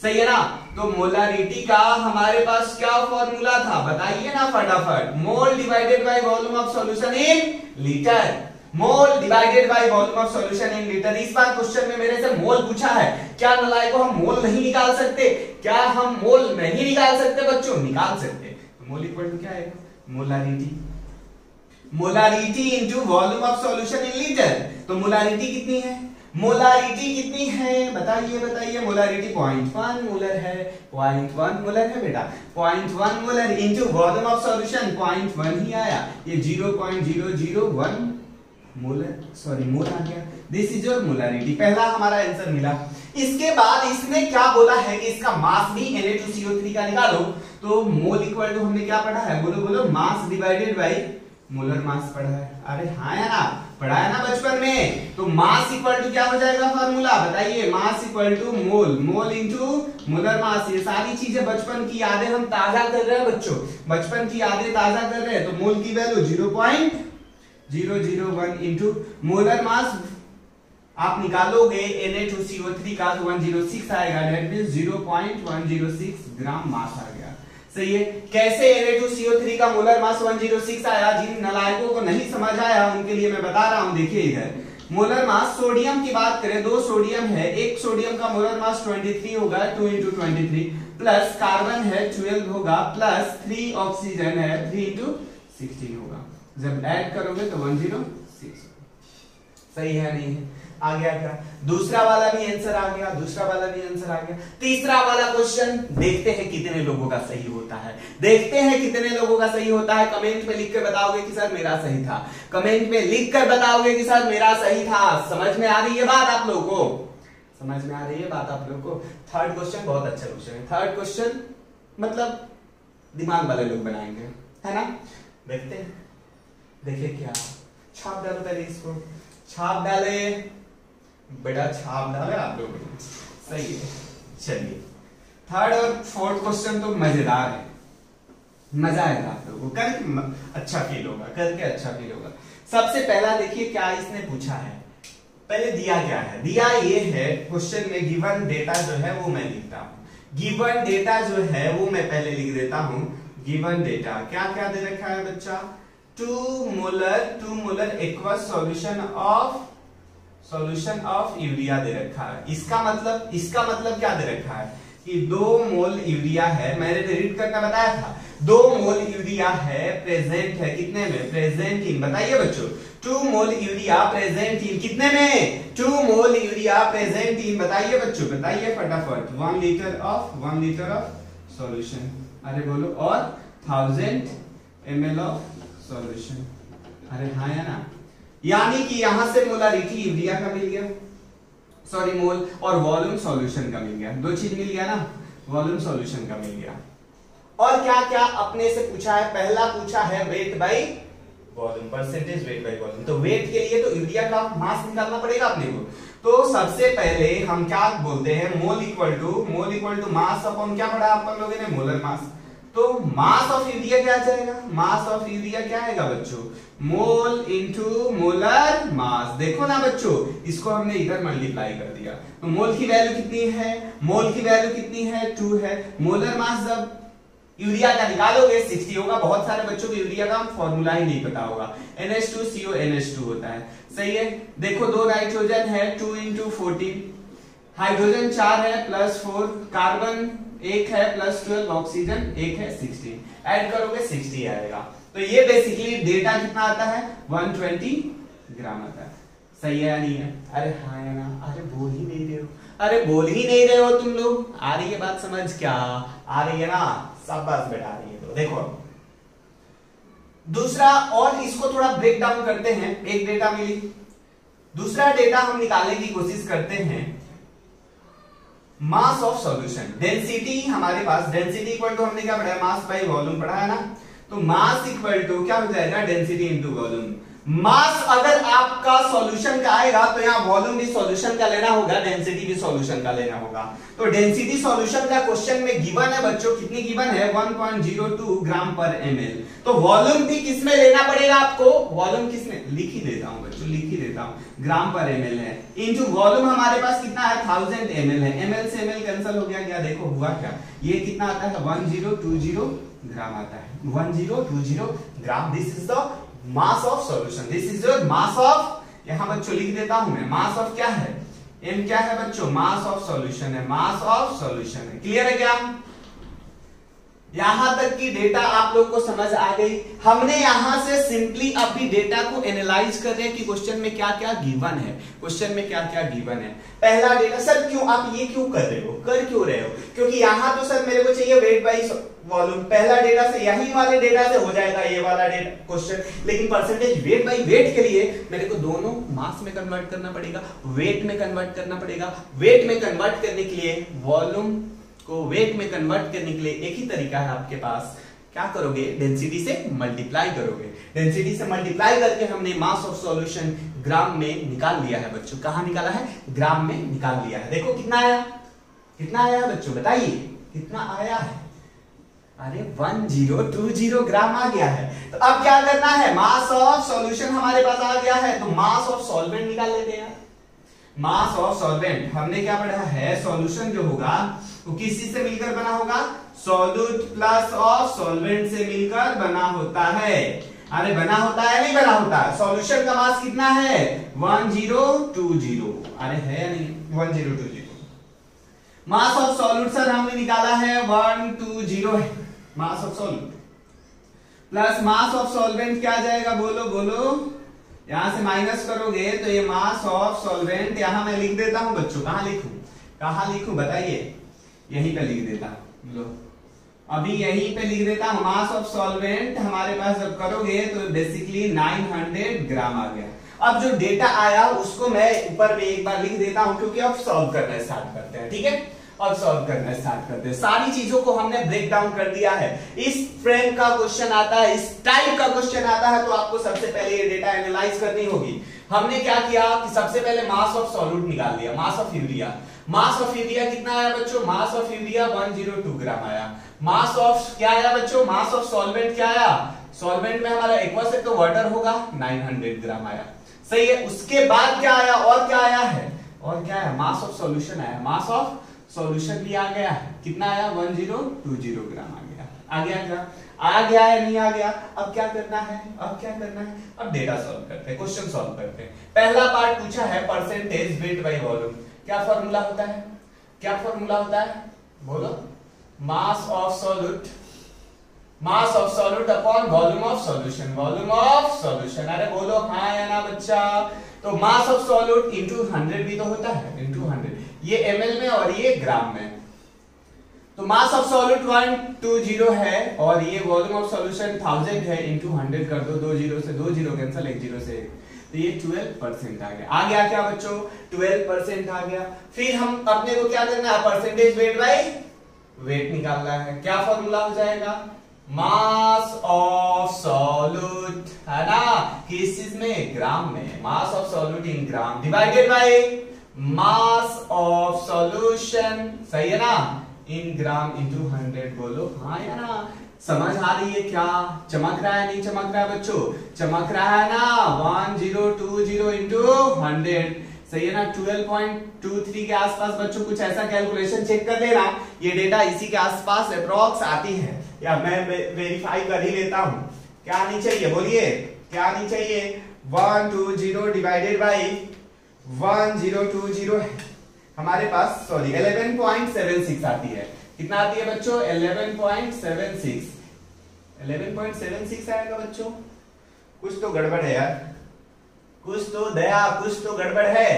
[SPEAKER 1] सही है ना। तो मोलारिटी का हमारे पास क्या फॉर्मूला था बताइए ना फटाफट, मोल divided by volume of solution in litre, mole divided by volume of solution in litre. इस बार क्वेश्चन में मेरे से मोल पूछा है, क्या नालायकों हम मोल नहीं निकाल सकते, क्या हम मोल नहीं निकाल सकते बच्चों, निकाल सकते। तो मोल इक्वल टू क्या है, molarity, molarity into volume of solution in litre. तो मोलारिटी कितनी है, मोलारिटी कितनी है बताइए बताइए। मोलारिटी 0.1 मोलर है, 0.1 मोलर है बेटा, 0.1 molar into volume of solution 0.1 ही आया, ये 0.001 मोलर, सॉरी मोल आ गया। दिस इज योर मोलारिटी, पहला हमारा आंसर मिला। इसके बाद इसने क्या बोला है कि इसका मास भी Na2CO3 का निकालो। तो मोल इक्वल टू हमने क्या पढ़ा है, बोलो बोलो, mass divided by molar mass पढ़ा है। अरे हाँ या ना, पढ़ा है ना बचपन में। तो मास इक्वल टू क्या हो जाएगा फॉर्मूला बताइए, mass equal to mole, mole into molar mass. ये सारी चीजें बचपन की यादें हम ताजा कर रहे हैं बच्चों, बचपन की यादें ताजा कर रहे हैं। तो मोल की वैल्यू 0.001 इंटू मोलर मास आप निकालोगे Na2CO3 का तो 106 आएगा, दैट मींस 0.106 ग्राम मास आ गया। सही है। कैसे Na2CO3 का मोलर मास 106 आया, जिन नालायकों को नहीं समझ आया उनके लिए मैं बता रहा हूं। देखिए इधर मोलर मास, सोडियम की बात करें, 2 सोडियम है, एक सोडियम का मोलर मास 23 होगा, 2 इंटू 23 प्लस कार्बन है 12 होगा, प्लस 3 ऑक्सीजन है 3 इंटू 16 होगा। जब ऐड करोगे तो 106। सही है नहीं है, आ गया क्या? दूसरा वाला भी आंसर आ गया, दूसरा वाला भी आंसर आ गया। तीसरा वाला क्वेश्चन देखते हैं कितने लोगों का सही होता है, देखते हैं कितने लोगों का सही होता है। कमेंट में लिख कर बताओगे कि सर मेरा सही था, कमेंट में लिख कर बताओगे कि सर मेरा सही था। समझ में आ रही है बात आप लोगों को, समझ में आ रही है बात आप लोगों को। थर्ड क्वेश्चन बहुत अच्छा क्वेश्चन है, थर्ड क्वेश्चन मतलब दिमाग वाले लोग बनाएंगे, है ना। देखते हैं, देखिए क्या, छाप डालो पहले इसको, छाप डाले बेटा, छाप डाले आप लोग, सही है। चलिए थर्ड और फोर्थ क्वेश्चन तो मजेदार है, मजा आएगा आप लोगों को, करके अच्छा फील होगा, करके अच्छा फील होगा। सबसे पहला देखिए क्या इसने पूछा है, पहले दिया क्या है, दिया ये है क्वेश्चन में गिवन डेटा जो है वो मैं लिखता हूं, गिवन डेटा जो है वो मैं पहले लिख देता हूं। गिवन डेटा क्या क्या दे रखा है बच्चा, 2 molar aqueous solution of urea दे रखा है। इसका मतलब क्या दे रखा है कि 2 मोल यूरिया है, मैंने रीड करना बताया था, 2 मोल यूरिया है, प्रेजेंट है कितने में, प्रेजेंट इन, बताइए बच्चों, 2 मोल यूरिया प्रेजेंट इन कितने में, 2 मोल यूरिया प्रेजेंट इन, बताइए बच्चों, बताइए फटाफट। 1 लीटर ऑफ सॉल्यूशन, अरे बोलो, और 1000 ml ऑफ सॉल्यूशन। अरे हाँ या ना, यानी कि यहां से मोलारिटी यूरिया का मिल गया, सॉरी मोल, और वॉल्यूम सॉल्यूशन का मिल गया, 2 चीज मिल गया ना, वॉल्यूम सॉल्यूशन का मिल गया। और क्या क्या अपने से पूछा है, पहला पूछा है weight by volume, percentage weight by volume. तो वेट के लिए तो यूरिया का मास निकालना पड़ेगा अपने को। तो सबसे पहले हम क्या बोलते हैं, mole equal to mass upon क्या पढ़ा अपन लोगों ने, मोलर मास। तो मास ऑफ यूरिया क्या आ जाएगा, मास ऑफ यूरिया क्या आएगा बच्चों, मोल इंटू मोलर मास। देखो ना बच्चों, इसको हमने इधर मल्टीप्लाई कर दिया, तो मोल की वैल्यू कितनी है, मोल की वैल्यू कितनी है, 2 है। मोलर मास जब यूरिया का निकालोगे 60 होगा। बहुत सारे बच्चों को यूरिया का फॉर्मूला ही नहीं पता होगा, NH2CO NH2 होता है, सही है। देखो 2 नाइट्रोजन है, 2 इंटू 14, हाइड्रोजन 4 है प्लस 4, कार्बन 1 है प्लस 12, ऑक्सीजन 1 है 16, ऐड करोगे 60 आएगा। तो ये बेसिकली डेटा कितना आता है, 120 ग्राम आता है। सही है या नहीं है? अरे हाँ या ना, अरे बोल ही नहीं रहे हो, अरे बोल ही नहीं रहे हो तुम लोग। आ रही है बात समझ, क्या आ रही है ना, सब बात बैठा रही है। तो देखो दूसरा, और इसको थोड़ा ब्रेक डाउन करते हैं। एक डेटा मिली, दूसरा डेटा हम निकालने की कोशिश करते हैं, मास ऑफ सॉल्यूशन, डेंसिटी। हमारे पास डेंसिटी इक्वल टू हमने क्या पढ़ा है, मास बाय वॉल्यूम पढ़ा है ना। तो मास इक्वल टू क्या हो जाएगा, डेंसिटी इंटू वॉल्यूम। मास अगर आपका सॉल्यूशन का आएगा तो यहाँ वॉल्यूम भी सॉल्यूशन का लेना होगा, डेंसिटी भी सॉल्यूशन का लेना होगा। तो डेंसिटी सॉल्यूशन का क्वेश्चन में गिवन है बच्चों, कितनी गिवन है, 1.02 ग्राम पर ml। तो वॉल्यूम भी किसमें लेना पड़ेगा आपको, वॉल्यूम किसमें, लिख ही देता हूं बच्चों, लिख ही देता हूं, ग्राम पर ml है, इंटू वॉल्यूम हमारे पास कितना है, 1000 ml है। ml से ml कैंसिल हो गया, क्या देखो हुआ क्या, ये कितना आता है, 1020 ग्राम आता है, 1020 gram. This is the mass of solution, this is your mass of, यहां बच्चों लिख देता हूं मैं, मास ऑफ क्या है, m क्या है बच्चों, मास ऑफ सॉल्यूशन है, मास ऑफ सॉल्यूशन है। क्लियर है क्या? यहां तक की डेटा आप लोग को समझ आ गई। हमने यहां से सिंपली अभी डेटा को एनालाइज कर रहे हैं कि क्वेश्चन में क्या क्या गिवन है, क्वेश्चन में क्या क्या गिवन है। पहला डेटा, सर क्यों आप ये क्यों कर रहे हो, कर क्यों रहे हो, क्योंकि यहां तो सर मेरे को चाहिए वेट बाई वॉल्यूम। पहला डेटा से, यही वाले डेटा से हो जाएगा ये वाला डेटा क्वेश्चन, लेकिन परसेंटेज वेट बाई वेट के लिए मेरे को दोनों मास में कन्वर्ट करना पड़ेगा, वेट में कन्वर्ट करना पड़ेगा। वेट में कन्वर्ट करने के लिए, वॉल्यूम को वेट में कन्वर्ट करने के लिए एक ही तरीका है आपके पास, क्या करोगे, डेंसिटी से मल्टीप्लाई करोगे। डेंसिटी से मल्टीप्लाई करके हमने मास ऑफ सॉल्यूशन ग्राम में निकाल लिया है बच्चों। कहां निकाला है, ग्राम में निकाल लिया है। देखो कितना आया, कितना आया बच्चों बताइए, कितना आया है, अरे 1020 ग्राम आ गया है। तो अब क्या करना है, मास ऑफ सॉल्यूशन हमारे पास आ गया है, तो मास ऑफ सॉल्वेंट निकाल लेते हैं। मास ऑफ सॉल्वेंट हमने क्या पढ़ा है, सॉल्यूशन जो होगा वो किस चीज से मिलकर बना होगा, सॉल्यूट प्लस ऑफ सॉल्वेंट से मिलकर बना होता है। अरे बना होता है नहीं बना होता है। सॉल्यूशन का मास कितना है, 1020, अरे है या नहीं, 1020। मास ऑफ सॉल्यूट सर हमने निकाला है 120 है mass of solute, plus mass of solvent क्या आ जाएगा, बोलो बोलो, यहां से माइनस करोगे तो ये मास ऑफ सॉल्वेंट, यहां मैं लिख देता हूं बच्चों, कहां लिखूं बताइए, यहीं पे लिख देता हूं, लो अभी यहीं पे लिख देता हूं। मास ऑफ सॉल्वेंट हमारे पास जब करोगे तो बेसिकली 900 ग्राम आ गया। अब जो डेटा आया उसको मैं ऊपर में एक बार लिख देता हूं, क्योंकि अब सॉल्व करना स्टार्ट करते हैं, ठीक है। अब सॉल्व करना स्टार्ट करते हैं। सारी चीजों को हमने ब्रेक डाउन कर दिया है। इस फ्रेम का क्वेश्चन आता है, इस टाइप का क्वेश्चन आता है, तो आपको सबसे पहले ये डेटा एनालाइज करनी होगी। हमने क्या किया कि सबसे पहले मास ऑफ सॉल्यूट निकाल दिया, mass of urea. Mass of urea कितना आया बच्चों, मास ऑफ यूरिया 102 ग्राम आया। मास ऑफ क्या आया बच्चों, मास ऑफ सॉल्वेंट क्या आया, सॉल्वेंट में हमारा एक्वा से तो वाटर होगा, 900 ग्राम आया, सही है। उसके बाद क्या आया, और क्या आया है, और क्या आया, मास ऑफ सॉल्यूशन आया, मास ऑफ सॉल्यूशन भी आ गया है, कितना आया, 1020 ग्राम आ गया। आ गया क्या, आ गया है नहीं आ गया। अब क्या करना है, अब क्या करना है, अब डेटा सॉल्व करते हैं, क्वेश्चन सॉल्व करते हैं। पहला पार्ट पूछा है परसेंटेज वेट बाय वॉल्यूम। क्या फॉर्मूला होता है, क्या फॉर्मूला होता है, बोलो, mass of solute, mass of solute upon volume of solution, volume of solution. अरे बोलो हाँ या ना बच्चा। तो मास ऑफ सॉल्यूट इंटू 100 भी तो होता है, इंटू 100, ये ml में और ये ग्राम में। तो मास ऑफ सॉल्यूट 120 है और ये वॉल्यूम ऑफ सॉल्यूशन 1000 है, इंटू 100 कर दो, 2 जीरो से 2 जीरो कैंसिल, 1 जीरो से 1, तो ये 12% आ गया। आ गया क्या बच्चों, 12% आ गया। फिर हम अपने को क्या करना है, परसेंटेज वेट बाय वेट निकालना है। क्या फॉर्मूला हो जाएगा, मास ऑफ सॉल्यूट, है ना, किस चीज में, ग्राम में, mass of solute in gram divided by mass of solution, सही है ना, इन ग्राम इंटू 100। बोलो हाँ या ना, समझ आ रही है क्या, चमक रहा है नहीं चमक रहा है बच्चों, चमक रहा है ना, 1020 इंटू 100, सही है ना। 12.23 के आसपास बच्चों कुछ ऐसा कैलकुलेशन चेक कर लेना, ये डेटा इसी के आसपास अप्रॉक्स आती है, या मैं वेरीफाई कर ही लेता हूं। क्या आनी चाहिए बोलिए, क्या आनी चाहिए, 120 डिवाइडेड बाई 1020 हमारे पास, सॉरी 11.76 आती है। कितना आती है बच्चों, 11.76, 11.76 आएगा बच्चों। कुछ तो गड़बड़ है यार, कुछ तो दया, कुछ तो गड़बड़ है,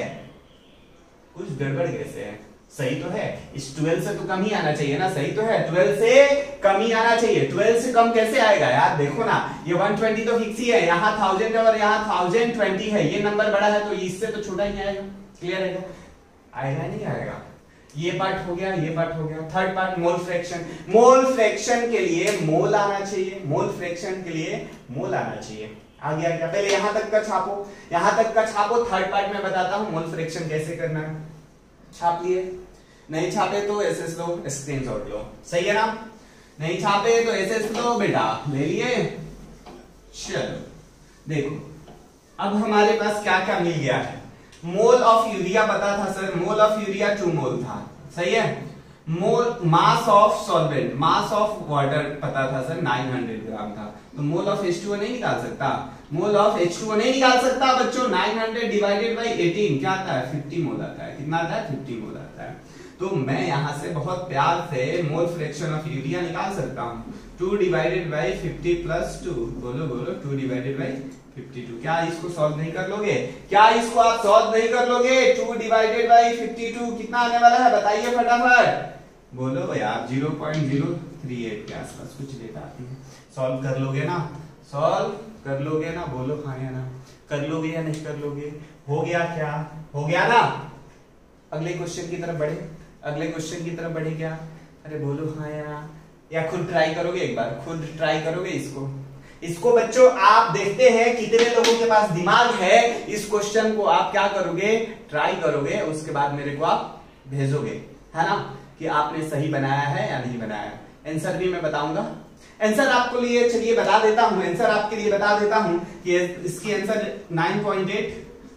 [SPEAKER 1] कुछ गड़बड़ कैसे है, सही तो है, इस 12 से तो कम ही आना चाहिए ना, सही तो है, 12 से कम ही आना चाहिए। 12 से कम कैसे आएगा यार, देखो ना, ये 120 तो फिक्स ही है, यहाँ 1000 है और यहाँ 1020 है, ये नंबर बड़ा है तो इससे तो छोटा ही आएगा, क्लियर है, आएगा नहीं आएगा। ये पार्ट हो गया, ये पार्ट हो गया। Third part mole fraction, mole fraction के लिए मोल आना चाहिए, मोल फ्रैक्शन के लिए मोल आना चाहिए। आ गया क्या, पहले यहां तक का छापो, यहां तक का छापो, थर्ड पार्ट में बताता हूं मोल फ्रैक्शन कैसे करना है। छाप लिए, नहीं छापे तो एसएस लो, स्क्रीनशॉट लो, सही है ना, नहीं छापे तो एसएस लो बेटा, ले लिए। चलो देखो अब हमारे पास क्या क्या मिल गया है। मोल ऑफ यूरिया पता था sir, mole of urea 2 mole था, सही है। Mole mass of solvent, mass of water पता था सर 900 ग्राम था, तो मोल ऑफ H2O नहीं निकाल सकता, मोल ऑफ H2O नहीं निकाल सकता बच्चों। 900 डिवाइडेड बाई 18 क्या आता है, 50 मोल आता है। कितना आता है, 50 मोल आता है। तो मैं यहां से बहुत प्यार से मोल फ्रैक्शन ऑफ यूरिया निकाल सकता हूं। 2 डिवाइडेड बाई 50 प्लस 2, बोलो बोलो 2 डिवाइडेड बाई 52। क्या इसको सॉल्व नहीं कर लोगे? क्या इसको आप सॉल्व नहीं कर लोगे? 2 डिवाइडेड बाई 52 कितना आने वाला है बताइए फटाफट, बोलो यार 0.038 के आसपास कुछ डेटा आती है। सॉल्व कर लोगे ना? सॉल्व कर लोगे ना? बोलो हाँ या ना, कर लोगे या नहीं कर लोगे? हो गया क्या? हो गया ना? अगले क्वेश्चन की तरफ बढ़े, अगले क्वेश्चन की तरफ बढ़े क्या? अरे बोलो हाँ या खुद ट्राई करोगे? एक बार खुद ट्राई करोगे इसको बच्चों आप देखते हैं कितने लोगों के पास दिमाग है। इस क्वेश्चन को आप क्या करोगे? ट्राई करोगे, उसके बाद मेरे को आप भेजोगे, है ना, कि आपने सही बनाया है या नहीं बनाया। आंसर भी मैं बताऊंगा। आंसर आपको लिए चलिए बता देता हूं, आंसर आपके लिए बता देता हूं कि इसकी आंसर 9.8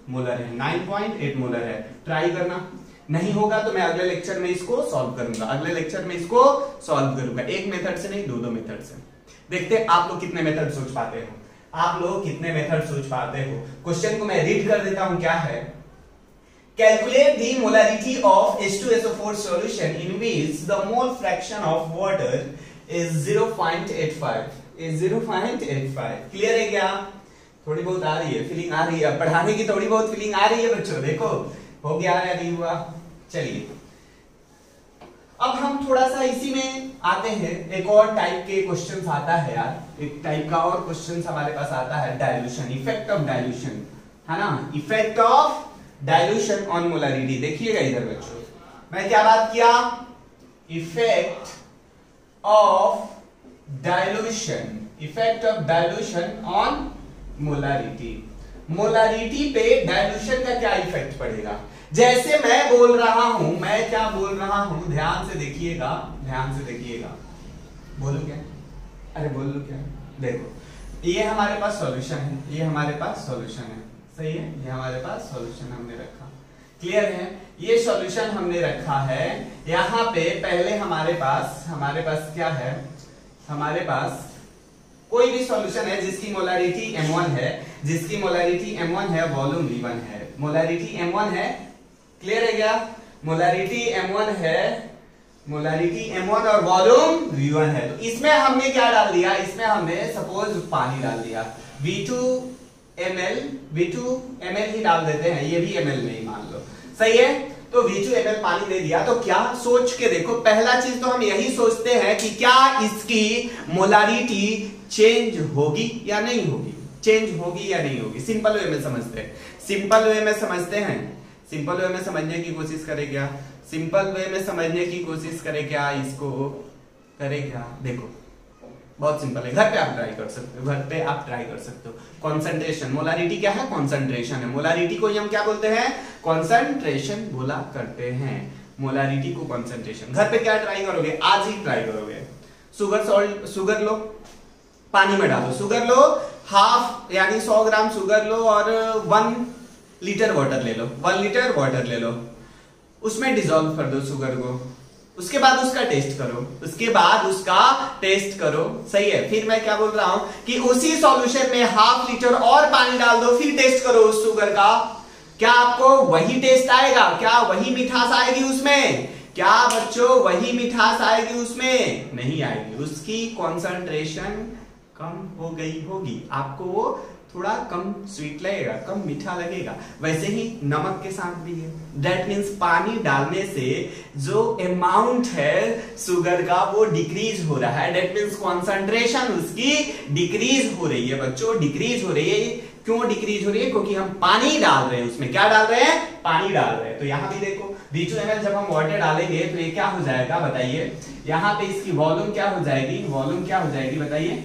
[SPEAKER 1] मोलर है, 9.8 मोलर है। ट्राई करना, नहीं होगा तो मैं अगले लेक्चर में इसको सॉल्व करूंगा, अगले लेक्चर में इसको सॉल्व करूंगा। एक मेथड से नहीं, दो मेथड से। देखते हैं आप लोग कितने मेथड सोच पाते हो, आप लोग कितने मेथड सोच पाते हो। क्वेश्चन को मैं रीड कर देता हूं, क्या है? Calculate the molarity of H2SO4 solution in which the mole fraction of water is 0.85. is 0.85. Clear है क्या? थोड़ी बहुत आ रही है, फीलिंग आ रही है, पढ़ाने की थोड़ी बहुत फीलिंग आ रही है बच्चों। देखो हो गया या नहीं हुआ? चलिए अब हम थोड़ा सा इसी में आते हैं। एक और टाइप के क्वेश्चंस आता है यार, एक टाइप का और क्वेश्चंस हमारे पास आता है, डाइल्यूशन, इफेक्ट ऑफ डाइल्यूशन, है ना, effect of dilution on molarity. देखिएगा इधर बच्चों, मैं क्या बात किया? Effect of dilution, effect of dilution on molarity. Molarity पे डाइल्यूशन का क्या इफेक्ट पड़ेगा? जैसे मैं बोल रहा हूं, मैं क्या बोल रहा हूं, ध्यान से देखिएगा, ध्यान से देखिएगा। बोलो क्या? अरे बोलो क्या? देखो ये हमारे पास सॉल्यूशन है, ये हमारे पास सॉल्यूशन है, सही है, ये हमारे पास सॉल्यूशन हमने रखा, क्लियर है। ये सॉल्यूशन हमने रखा है। यहां पे पहले हमारे पास क्या है? हमारे पास कोई भी सॉल्यूशन है जिसकी मोलारिटी m1 है, जिसकी मोलारिटी m1 है, वॉल्यूम v1 है, मोलारिटी m1 है, क्लियर है क्या? मोलारिटी m1 है, मोलारिटी m1 और वॉल्यूम v1 है। तो इसमें हमने क्या डाल दिया? इसमें हमने सपोज पानी डाल दिया, v2 ml ही डाल देते हैं, ये भी ml में ही मान लो, सही है। तो v2 ml पानी दे दिया, तो क्या सोच के देखो, पहला चीज तो हम यही सोचते हैं कि क्या इसकी मोलारिटी चेंज होगी या नहीं होगी, चेंज होगी या नहीं होगी। सिंपल वे में समझते हैं, सिंपल वे में समझते हैं, सिंपल वे में समझने की कोशिश करें क्या? सिंपल वे में समझने की कोशिश करें क्या? इसको करें क्या? देखो बहुत सिंपल है, घर पे आप ट्राई कर सकते हो, घर पे आप ट्राई कर सकते हो। कॉन्सेंट्रेशन, मोलारिटी क्या है? कॉन्सेंट्रेशन है। मोलारिटी को हम क्या बोलते हैं? कॉन्सेंट्रेशन बोला करते हैं, मोलारिटी को कॉन्सेंट्रेशन। घर पे क्या ट्राई करोगे? आज ही ट्राई करोगे। शुगर लो, पानी में डालो, शुगर लो, हाफ यानी 100 ग्राम शुगर लो और 1 लीटर वाटर ले लो, 1 लीटर वाटर ले लो, उसमें डिसॉल्व कर दो शुगर को, उसके बाद उसका टेस्ट करो, उसके बाद उसका टेस्ट करो, सही है। फिर मैं क्या बोल रहा हूं कि उसी सॉल्यूशन में हाफ लीटर और पानी डाल दो, फिर टेस्ट करो उस शुगर का, क्या आपको वही टेस्ट आएगा? क्या वही मिठास आएगी उसमें? क्या बच्चों वही मिठास आएगी उसमें? नहीं आएगी, उसकी कॉन्सेंट्रेशन कम हो गई होगी, आपको वो थोड़ा कम स्वीट लगेगा, कम मीठा लगेगा। वैसे ही नमक के साथ भी है, दैट मीन्स पानी डालने से जो अमाउंट है शुगर का वो डिक्रीज हो रहा है, दैट मीन्स कॉन्सेंट्रेशन उसकी डिक्रीज हो रही है बच्चों, डिक्रीज हो रही है। क्यों डिक्रीज हो रही है? क्योंकि हम पानी डाल रहे हैं उसमें। क्या डाल रहे हैं? पानी डाल रहे हैं। तो यहाँ भी देखो v2 ml जब हम वाटर डालेंगे तो ये क्या हो जाएगा बताइए? यहाँ पे इसकी वॉल्यूम क्या हो जाएगी? वॉल्यूम क्या हो जाएगी बताइए?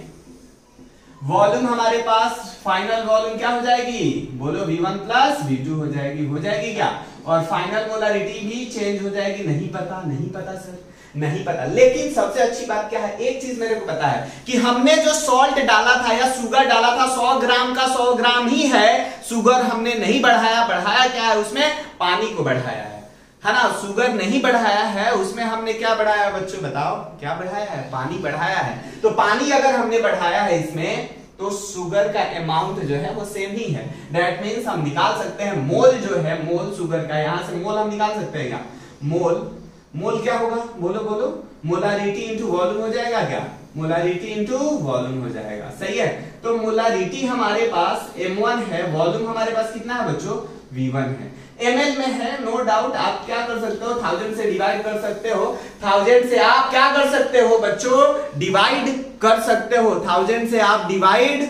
[SPEAKER 1] वॉल्यूम हमारे पास फाइनल वॉल्यूम क्या हो जाएगी? बोलो v1 प्लस v2 हो जाएगी, हो जाएगी क्या? और फाइनल मोलारिटी भी चेंज हो जाएगी। नहीं पता, नहीं पता सर, नहीं पता। लेकिन सबसे अच्छी बात क्या है, एक चीज मेरे को पता है कि हमने जो सॉल्ट डाला था या शुगर डाला था 100 ग्राम का 100 ग्राम ही है, शुगर हमने नहीं बढ़ाया। बढ़ाया क्या है उसमें? पानी को बढ़ाया है ना। शुगर नहीं बढ़ाया है, उसमें हमने क्या बढ़ाया बच्चों बताओ? क्या बढ़ाया है? पानी बढ़ाया है। तो पानी अगर हमने बढ़ाया है इसमें, तो शुगर का अमाउंट जो है वो सेम ही है। दैट मीन्स हम निकाल सकते हैं मोल जो है, मोल शुगर का, यहां से मोल हम निकाल सकते हैं क्या? मोल मोल क्या होगा, बोलो बोलो, मोलारिटी इंटू वॉल्यूम हो जाएगा क्या, मोलारिटी इंटू वॉल्यूम हो जाएगा, सही है। तो मोलारिटी हमारे पास m1 है, वॉल्यूम हमारे पास कितना है बच्चों, v1 है, ml में है, नो डाउट। आप क्या कर सकते हो, 1000 से डिवाइड कर सकते हो, 1000 से आप क्या कर सकते हो बच्चों, डिवाइड कर सकते हो, 1000 से आप डिवाइड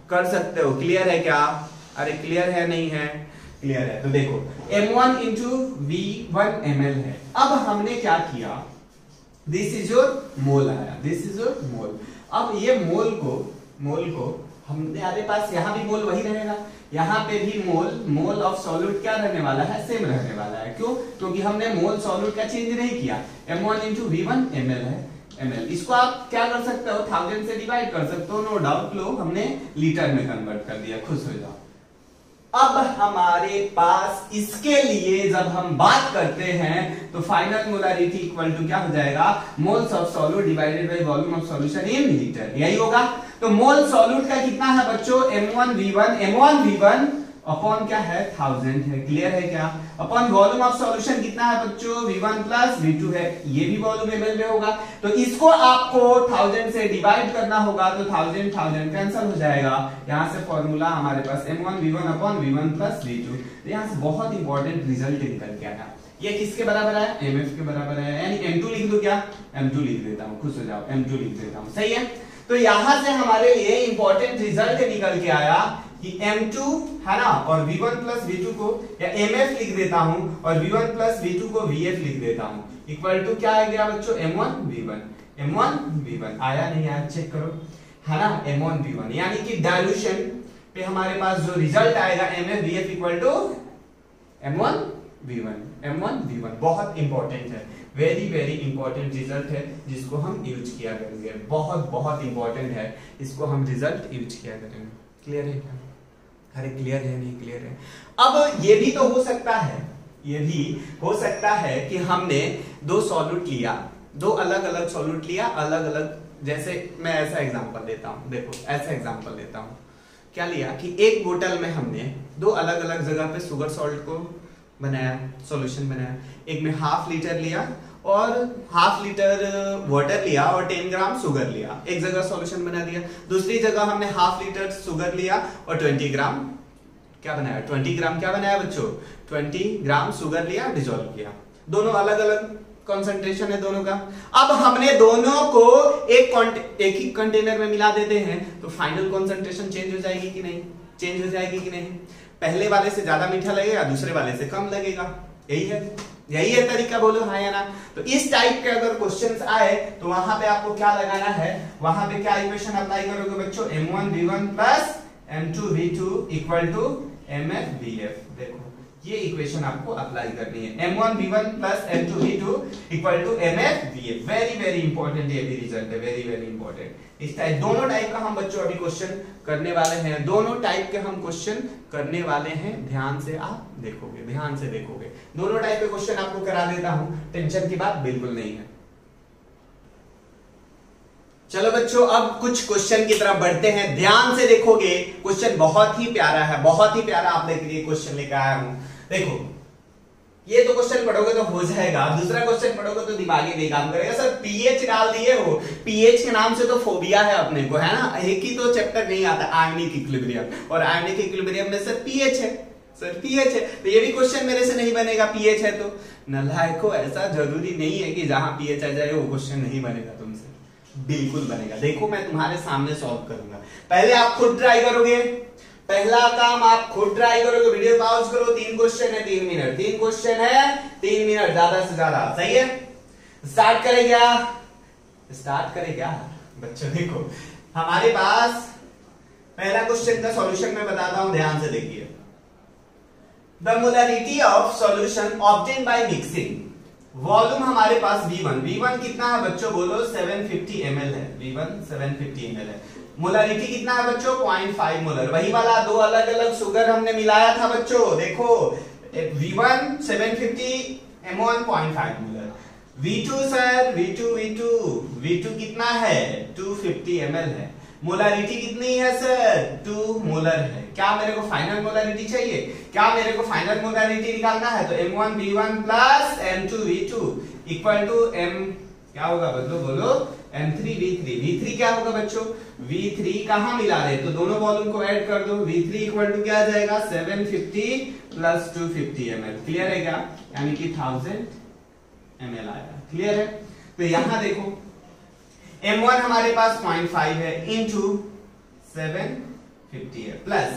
[SPEAKER 1] कर सकते हो। क्लियर है क्या, अरे क्लियर है नहीं है, क्लियर है। तो देखो m1 इंटू v1 ml है। अब हमने क्या किया, दिस इज योर मोल आया, दिस इज योर मोल। अब ये मोल को हमारे पास यहाँ भी मोल वही रहेगा, यहाँ पे भी मोल ऑफ सॉल्यूट क्या रहने वाला है, सेम रहने वाला है। क्यों, क्योंकि हमने मोल सॉल्यूट का चेंज नहीं किया, m1 इंटू v1 ml है, ml। इसको आप क्या कर सकते हो, 1000 से डिवाइड कर सकते हो, नो डाउट। लो हमने लीटर में कन्वर्ट कर दिया, खुश हो जाओ। अब हमारे पास इसके लिए जब हम बात करते हैं तो फाइनल मोलारिटी इक्वल टू क्या हो जाएगा, moles of solute divided by volume of solution in litre, यही होगा। तो मोल सॉल्यूट का कितना है बच्चों, m1v1 अपॉन क्या है, 1000 है, क्लियर है क्या। अपॉन वॉल्यूम ऑफ सॉल्यूशन कितना है बच्चों, v1 प्लस v2 है, ये भी वॉल्यूम ml में होगा। तो इसको आपको 1000 से डिवाइड करना होगा, तो 1000 कैंसिल हो जाएगा। यहां से फॉर्मूला हमारे पास m1v1 upon v1 plus v2। तो यहां से बहुत इंपॉर्टेंट रिजल्ट निकल के आया, ये किसके बराबर है, mf के बराबर है, यानी m2 लिख दो क्या, m2 लिख देता हूं, खुश हो जाओ, m2 लिख देता हूं, सही है। तो यहां से हमारे लिए इंपॉर्टेंट रिजल्ट निकल के आया कि m2 है ना, और v1 प्लस v2 को या mf लिख देता हूं, और v1 प्लस v2 को vf लिख देता हूं, इक्वल टू क्या आ गया बच्चों, m1v1 आया नहीं आया चेक करो, है ना, m1v1। यानी कि डाइल्यूशन पे हमारे पास जो रिजल्ट आएगा mf vf equal to m1v1। बहुत इंपॉर्टेंट है, वेरी वेरी इंपॉर्टेंट रिजल्ट है, जिसको हम यूज किया करेंगे, बहुत बहुत इंपॉर्टेंट है, इसको हम रिजल्ट यूज किया करेंगे। क्लियर है क्या, अरे क्लियर है नहीं क्लियर है। अब ये भी तो हो सकता है, ये भी हो सकता है कि हमने दो सॉल्यूट लिया, दो अलग अलग सॉल्यूट लिया, अलग अलग, जैसे मैं ऐसा एग्जांपल देता हूं, देखो ऐसा एग्जांपल देता हूं, क्या लिया कि एक बोतल में हमने दो अलग अलग जगह पे शुगर सॉल्ट को बनाया, सॉल्यूशन बनाया। एक में 1/2 लीटर लिया और 1/2 लीटर वाटर लिया और 10 ग्राम शुगर लिया, एक जगह सॉल्यूशन बना दिया। दूसरी जगह हमने 1/2 लीटर शुगर लिया और 20 ग्राम क्या बनाया, 20 ग्राम क्या बनाया बच्चों, 20 ग्राम शुगर लिया, डिसॉल्व किया। दोनों अलग अलग कंसंट्रेशन है दोनों का। अब हमने दोनों को एक ही कंटेनर में मिला देते हैं, तो फाइनल कंसंट्रेशन चेंज हो जाएगी कि नहीं, चेंज हो जाएगी कि नहीं। पहले वाले से ज्यादा मीठा लगेगा, दूसरे वाले से कम लगेगा, यही है तरीका, बोलो हाँ या ना। तो इस टाइप के अगर क्वेश्चंस आए तो वहां पे आपको क्या लगाना है, वहां पे क्या इक्वेशन अप्लाई करोगे बच्चों, m1v1 plus m2v2 equal to mf/vf। देखो ये इक्वेशन आपको अप्लाई करनी है, m1v1 plus m2v2 equal to mf/vf। Very very important ये भी रिजल्ट है, वेरी वेरी इंपॉर्टेंट। इस टाइप दोनों टाइप का हम बच्चों अभी क्वेश्चन करने वाले हैं, दोनों टाइप के हम क्वेश्चन करने वाले हैं, ध्यान से आप देखोगे, ध्यान से देखोगे, दोनों टाइप के क्वेश्चन आपको करा देता हूं, टेंशन की बात बिल्कुल नहीं है। चलो बच्चों अब कुछ क्वेश्चन की तरफ बढ़ते हैं, ध्यान से देखोगे, क्वेश्चन बहुत ही प्यारा है, बहुत ही प्यारा आपने के लिए क्वेश्चन लेकर आया हूं। देखो ये तो क्वेश्चन पढ़ोगे तो हो जाएगा, दूसरा क्वेश्चन पढ़ोगे तो दिमाग ही नहीं काम करेगा। सर पीएच डाल दिए हो, पीएच के नाम से तो फोबिया है अपने को, है ना, एक ही तो चैप्टर नहीं आता आयनिक इक्विलिब्रियम, और आयनिक इक्विलिब्रियम में सर पीएच है, सर पीएच है, तो ये भी क्वेश्चन मेरे से नहीं बनेगा, पीएच है तो। नलायको ऐसा जरूरी नहीं है कि जहां पीएच आ जाए वो क्वेश्चन नहीं बनेगा तुमसे, बिल्कुल बनेगा। देखो मैं तुम्हारे सामने सॉल्व करूंगा, पहले आप खुद ट्राई करोगे, पहला काम आप खुद ट्राई करोगे, वीडियो पॉज करो, 3 क्वेश्चन है 3 मिनट, 3 क्वेश्चन है 3 मिनट, ज्यादा से ज्यादा, सही है। स्टार्ट करें क्या, स्टार्ट करें क्या बच्चों। देखो हमारे पास पहला क्वेश्चन का सॉल्यूशन मैं बताता हूं, ध्यान से देखिए। The molarity of solution obtain by mixing, volume हमारे पास v1 कितना है बच्चों, बोलो 750 ml है, v1 750 ml है। मोलारिटी कितना है बच्चों, 0.5 मोलर, वही वाला दो अलग अलग शुगर हमने मिलाया था बच्चों, देखो v1 750 m1 0.5 molar, v2 sir v2 कितना है 250 ml है, मोलारिटी कितनी है सर 2 मोलर है। क्या मेरे को फाइनल मोलारिटी चाहिए, क्या मेरे को फाइनल मोलारिटी निकालना है, तो m1v1 plus m2v2 equal to m क्या होगा बच्चों बोलो m3 v3। v3 क्या होगा बच्चों v3 कहां मिला रहे तो दोनों वॉल्यूम को ऐड कर दो। v3 इक्वल टू क्या आ जाएगा 750 प्लस 250 ml। क्लियर है क्या यानी कि 1000 ml आएगा। क्लियर है। तो यहां देखो m1 हमारे पास 0.5 है इनटू 750 है प्लस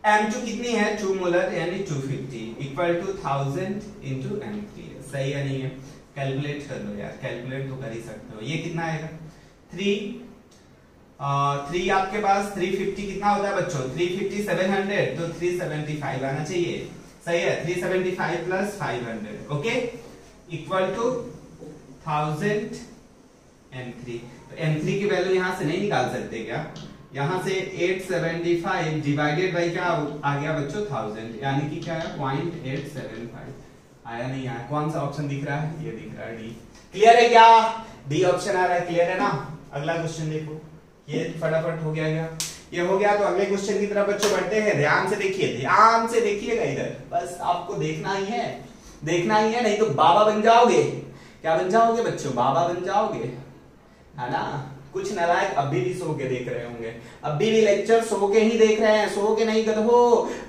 [SPEAKER 1] m2 कितनी है 2 मोलर यानी 250 इक्वल टू 1000 इंटू m3 है। सही है नहीं है कैलकुलेट कर लो यार, कैलकुलेट तो कर ही सकते हो। ये कितना आएगा 3 आपके पास 350 कितना होता है बच्चों 350 700 तो 375 आना चाहिए। सही है 375 plus 500 okay equal to 1000 m3। तो m3 की वैल्यू यहां से नहीं निकाल सकते क्या, यहां से 875 डिवाइडेड बाई क्या आ गया बच्चों 1000 यानी कि क्या है 0.875 आया नहीं आया। कौन सा ऑप्शन दिख रहा है ये दिख रहा है डी। क्लियर है क्या डी ऑप्शन आ रहा है। क्लियर है ना। अगला क्वेश्चन देखो ये फटाफट हो गया क्या ये हो गया। तो अगले क्वेश्चन की तरफ बच्चों बढ़ते हैं। ध्यान से देखिए ध्यान से देखिएगा इधर बस आपको देखना ही है नहीं तो बाबा बन जाओगे। क्या बन जाओगे बच्चों बाबा बन जाओगे है ना। कुछ नालायक अभी भी सो के देख रहे होंगे, अभी भी लेक्चर सो के ही देख रहे हैं। सो के नहीं गधो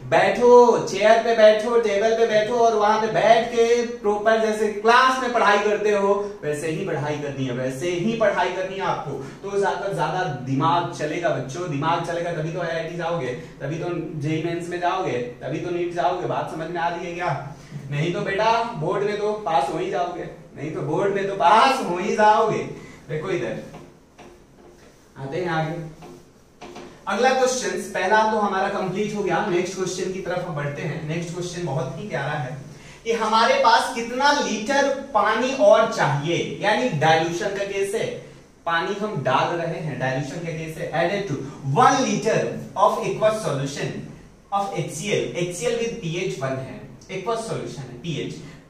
[SPEAKER 1] बैठो चेयर पे बैठो टेबल पे बैठो और वहां पे बैठ के प्रॉपर जैसे क्लास में पढ़ाई करते हो वैसे ही पढ़ाई करनी है, वैसे ही पढ़ाई करनी है आपको। तो जाकर ज्यादा दिमाग चलेगा बच्चों, दिमाग चलेगा तभी तो IIT जाओगे, तभी तो जेईई मेंस में जाओगे, तभी तो नीट जाओगे। बात समझ में आ रही है क्या। नहीं तो बेटा बोर्ड में तो पास हो ही जाओगे, नहीं तो बोर्ड में तो पास हो ही जाओगे। देखो इधर आते हैं आगे। अगला क्वेश्चन पहला तो हमारा कंप्लीट हो गया। नेक्स्ट क्वेश्चन की तरफ हम बढ़ते हैं। नेक्स्ट क्वेश्चन बहुत ही प्यारा है कि हमारे पास कितना लीटर पानी और चाहिए, यानी डाइल्यूशन का केस है, पानी हम डाल रहे हैं डाइल्यूशन का केस है। Added to 1 litre of aqueous solution of HCl with pH 1 है। एक्वस सॉल्यूशन है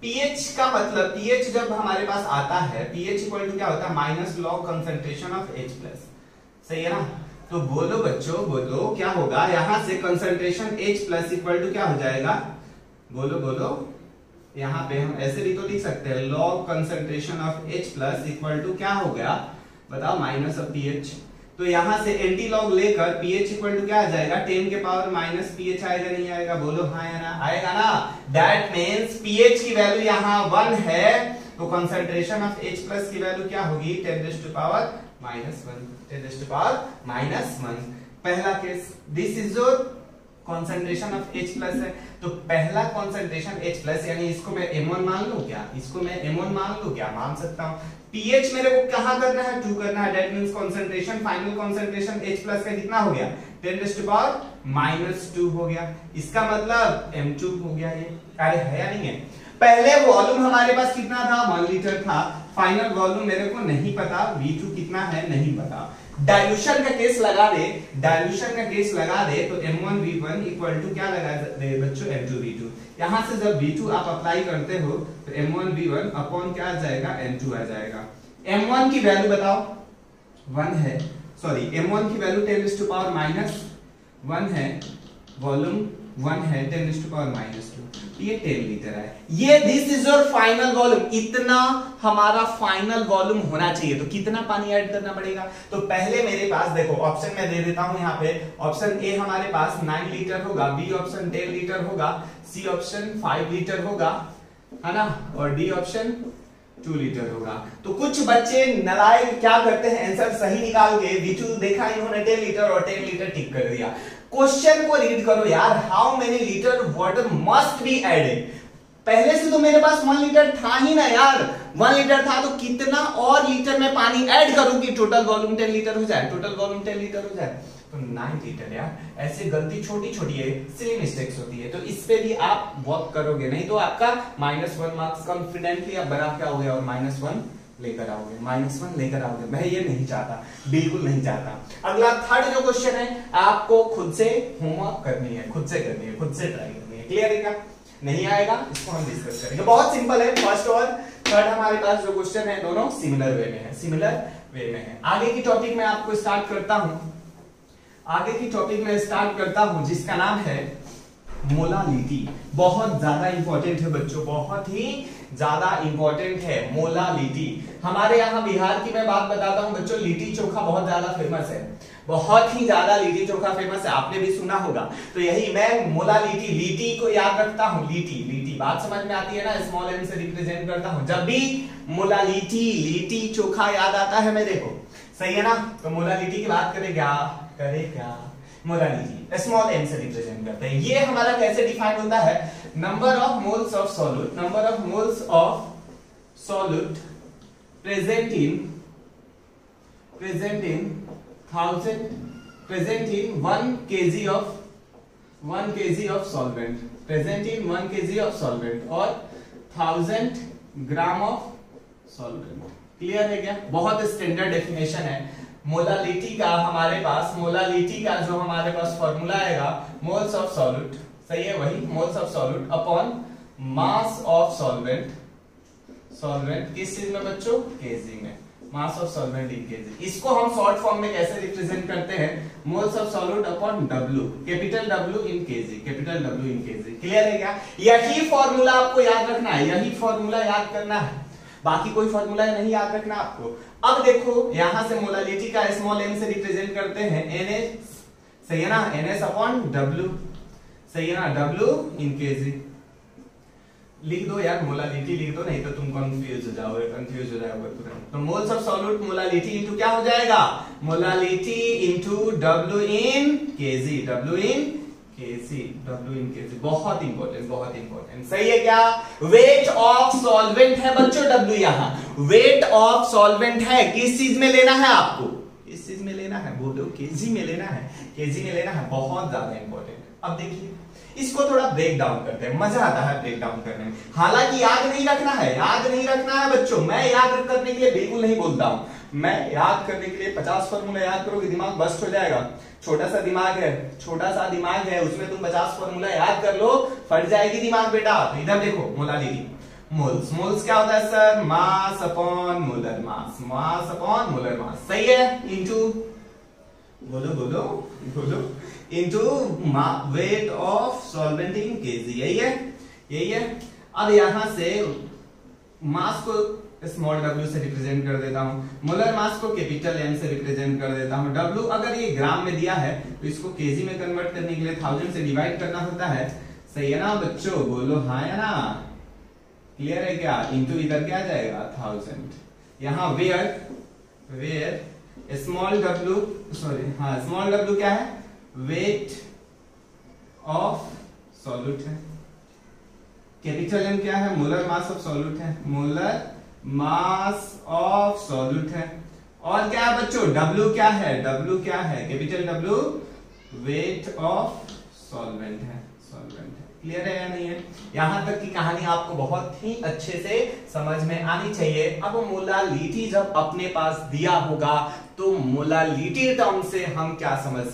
[SPEAKER 1] pH का मतलब pH जब हमारे पास आता है pH इक्वल टू क्या होता है minus log concentration of H plus. सही है ना। तो बोलो बच्चों बोलो क्या होगा यहां से concentration H plus equal to क्या हो जाएगा बोलो यहां पे हम ऐसे भी तो लिख सकते हैं log concentration of H plus equal to क्या हो गया बताओ माइनस ऑफ pH। तो यहां से एंटी लॉग लेकर pH इक्वल टू क्या आ जाएगा 10 के पावर माइनस pH आएगा नहीं आएगा बोलो हाँ या ना आएगा ना। दैट मींस pH की वैल्यू यहां 1 है तो कंसंट्रेशन ऑफ H प्लस की वैल्यू क्या होगी 10 to power minus 1 10 to power minus 1। पहला case this is your concentration of H plus है तो पहला कंसंट्रेशन H प्लस यानी इसको मैं M1 मान लूं क्या, इसको मैं M1 मान लूं क्या, मान सकता हूं। pH मेरे को कहां करना है 2 करना है। That means concentration final concentration H plus का कितना हो गया 10 टू पावर माइनस 2 हो गया। इसका मतलब M2 हो गया ये। अरे है या नहीं है। पहले वॉल्यूम हमारे पास कितना था 1 लीटर था। फाइनल वॉल्यूम मेरे को नहीं पता V2 कितना है नहीं पता। डाइल्यूशन का केस लगा दे, डाइल्यूशन का केस लगा दे तो M1V1 इक्वल टू क्या लगा दे बच्चों M2V2। यहां से जब V2 आप अप्लाई करते हो तो M1V1 अपॉन क्या आ जाएगा M2 आ जाएगा। M1 की वैल्यू बताओ 1 है, सॉरी M1 की वैल्यू 10 टू पावर माइनस 1 है, वॉल्यूम 1 है 10 टू पावर माइनस 2, ये 10 लीटर है। ये this is your final volume, इतना हमारा फाइनल वॉल्यूम होना चाहिए। तो कितना पानी ऐड करना पड़ेगा तो पहले मेरे पास देखो ऑप्शन मैं दे देता हूं यहाँ पे। ऑप्शन ए हमारे पास 9 लीटर होगा, बी ऑप्शन 10 लीटर होगा, सी ऑप्शन 5 लीटर होगा है ना, और डी ऑप्शन 2 लीटर होगा। तो कुछ बच्चे नालायक क्या करते हैं आंसर सही निकाल के V2 देखा इन्होंने 10 लीटर और 10 लीटर टिक कर दिया। क्वेश्चन को रीड करो यार, how many litre water must be added. पहले से तो मेरे पास 1 लीटर था ही ना यार, 1 लीटर था तो कितना और लीटर में पानी ऐड करूं कि टोटल वॉल्यूम 10 लीटर हो जाए, टोटल वॉल्यूम 10 लीटर हो जाए। तो 9 लीटर यार, ऐसे गलती छोटी छोटी है, सिली मिस्टेक्स होती है, तो इस पे भी आप वर्क करोगे, नहीं तो आपका -1 मार्क्स कॉन्फिडेंटली आप बना के आओगे और -1 लेकर आओगे, -1 लेकर आओगे। मैं ये नहीं चाहता, बिल्कुल नहीं चाहता। अगला थर्ड जो क्वेश्चन है आपको खुद से होमवर्क करनी है, खुद से करनी है, खुद से ट्राई करनी है। क्लियर है क्या? नहीं आएगा इसको हम डिस्कस करेंगे। बहुत सिंपल है, फर्स्ट और थर्ड हमारे पास जो क्वेश्चन है दोनों सिमिलर वे में है, सिमिलर वे में है। आगे की टॉपिक में आपको स्टार्ट करता हूं, आगे की टॉपिक में स्टार्ट करता हूं जिसका नाम है मोलालिटी। बहुत ज्यादा इंपॉर्टेंट है बच्चों, बहुत ही ज्यादा इंपॉर्टेंट है मोलालिटी। हमारे यहाँ बिहार की मैं बात बताता हूँ बच्चों, लिट्टी चोखा बहुत ज्यादा फेमस है, बहुत ही ज्यादा लिट्टी चोखा फेमस है, आपने भी सुना होगा। तो यही मैं मोलालिटी, लिट्टी को याद रखता हूँ, लिट्टी लिट्टी बात समझ में आती है ना, स्मॉल एम से रिप्रेजेंट करता हूँ। जब भी मोलालिटी लिट्टी चोखा याद आता है मेरे को, सही है ना। तो मोलालिटी की बात करें क्या मोलालिटी स्मॉल एम से रिप्रेजेंट करते हैं। ये हमारा कैसे डिफाइन होता है, number of moles of solute, number of moles of solute present in 1 kg of solvent, present in 1 kg of solvent और 1000 ग्राम ऑफ सॉल्वेंट। क्लियर है क्या? बहुत स्टैंडर्ड डेफिनेशन है मोलालिटी का। हमारे पास मोलालिटी का जो हमारे पास फॉर्मूला आएगा, मोल्स ऑफ सॉल्यूट, सही है, वही moles of solute upon mass of solvent, solvent किस चीज में बच्चों, केजी में, मास ऑफ सॉल्वेंट इन केजी। इसको हम शॉर्ट फॉर्म में कैसे रिप्रेजेंट करते हैं, moles of solute upon W, capital W in KG, capital W in KG. Clear है क्या? यही फॉर्मूला आपको याद रखना है, यही फॉर्मूला याद करना है, बाकी कोई फॉर्मूला नहीं याद रखना आपको। अब देखो यहां से मोलालिटी का स्मॉल एम से रिप्रेजेंट करते हैं NH, सही है ना, NH अपॉन डब्ल्यू, सही है ना, डब्ल्यू इन केजी। लिख दो यार, मोलालिटी लिख दो, नहीं तो तुम कंफ्यूज हो जाओगे तुरंत। तो moles of solute molality into क्या हो जाएगा, molality into W in KG, W in KG, बहुत इंपॉर्टेंट, सही है क्या? वेट ऑफ सॉल्वेंट है बच्चों डब्ल्यू, यहाँ वेट ऑफ सॉल्वेंट है, किस चीज में लेना है आपको, किस चीज में लेना है, बोलो केजी में लेना है, केजी में लेना है, बहुत ज्यादा इंपॉर्टेंट। अब देखिए इसको थोड़ा ब्रेक डाउन करते हैं, मजा आता है ब्रेक डाउन करने में। हालांकि याद नहीं रखना है बच्चों, मैं याद करने के लिए बिल्कुल नहीं बोलता हूं, मैं याद करने के लिए 50 फॉर्मूला याद करोगे दिमाग बस्ट हो जाएगा। छोटा सा दिमाग है, उसमें तुम 50 फॉर्मूला याद कर लो, फट जाएगी दिमाग बेटा। तो इधर देखो मोलालिटी, मोल्स क्या होता है sir, mass upon molar mass, mass upon molar mass, सही है, इनटू बोलो into weight of solvent in KG, यही है। अब यहां से मास को स्मॉल w से रिप्रेजेंट कर देता हूं, मोलर मास को कैपिटल M से रिप्रेजेंट कर देता हूं। W अगर ये ग्राम में दिया है तो इसको केजी में कन्वर्ट करने के लिए 1000 से डिवाइड करना होता है, सही है ना बच्चों, बोलो हाँ या ना, क्लियर है क्या? इनटू इधर क्या जाएगा 1000, यहाँ वेयर स्मॉल w क्या है, वेट ऑफ सॉल्यूट है, कैपिटल M क्या है, मोलर मास ऑफ सॉल्यूट है, मोलर मास ऑफ सॉल्यूट है, और क्या है बच्चों W क्या है, capital W weight of solvent है, क्लियर है या नहीं है? यहां तक की कहानी आपको बहुत ही अच्छे से समझ में आनी चाहिए। अब मोलालिटी जब अपने पास दिया होगा तो मोलालिटी टर्म से हम क्या समझ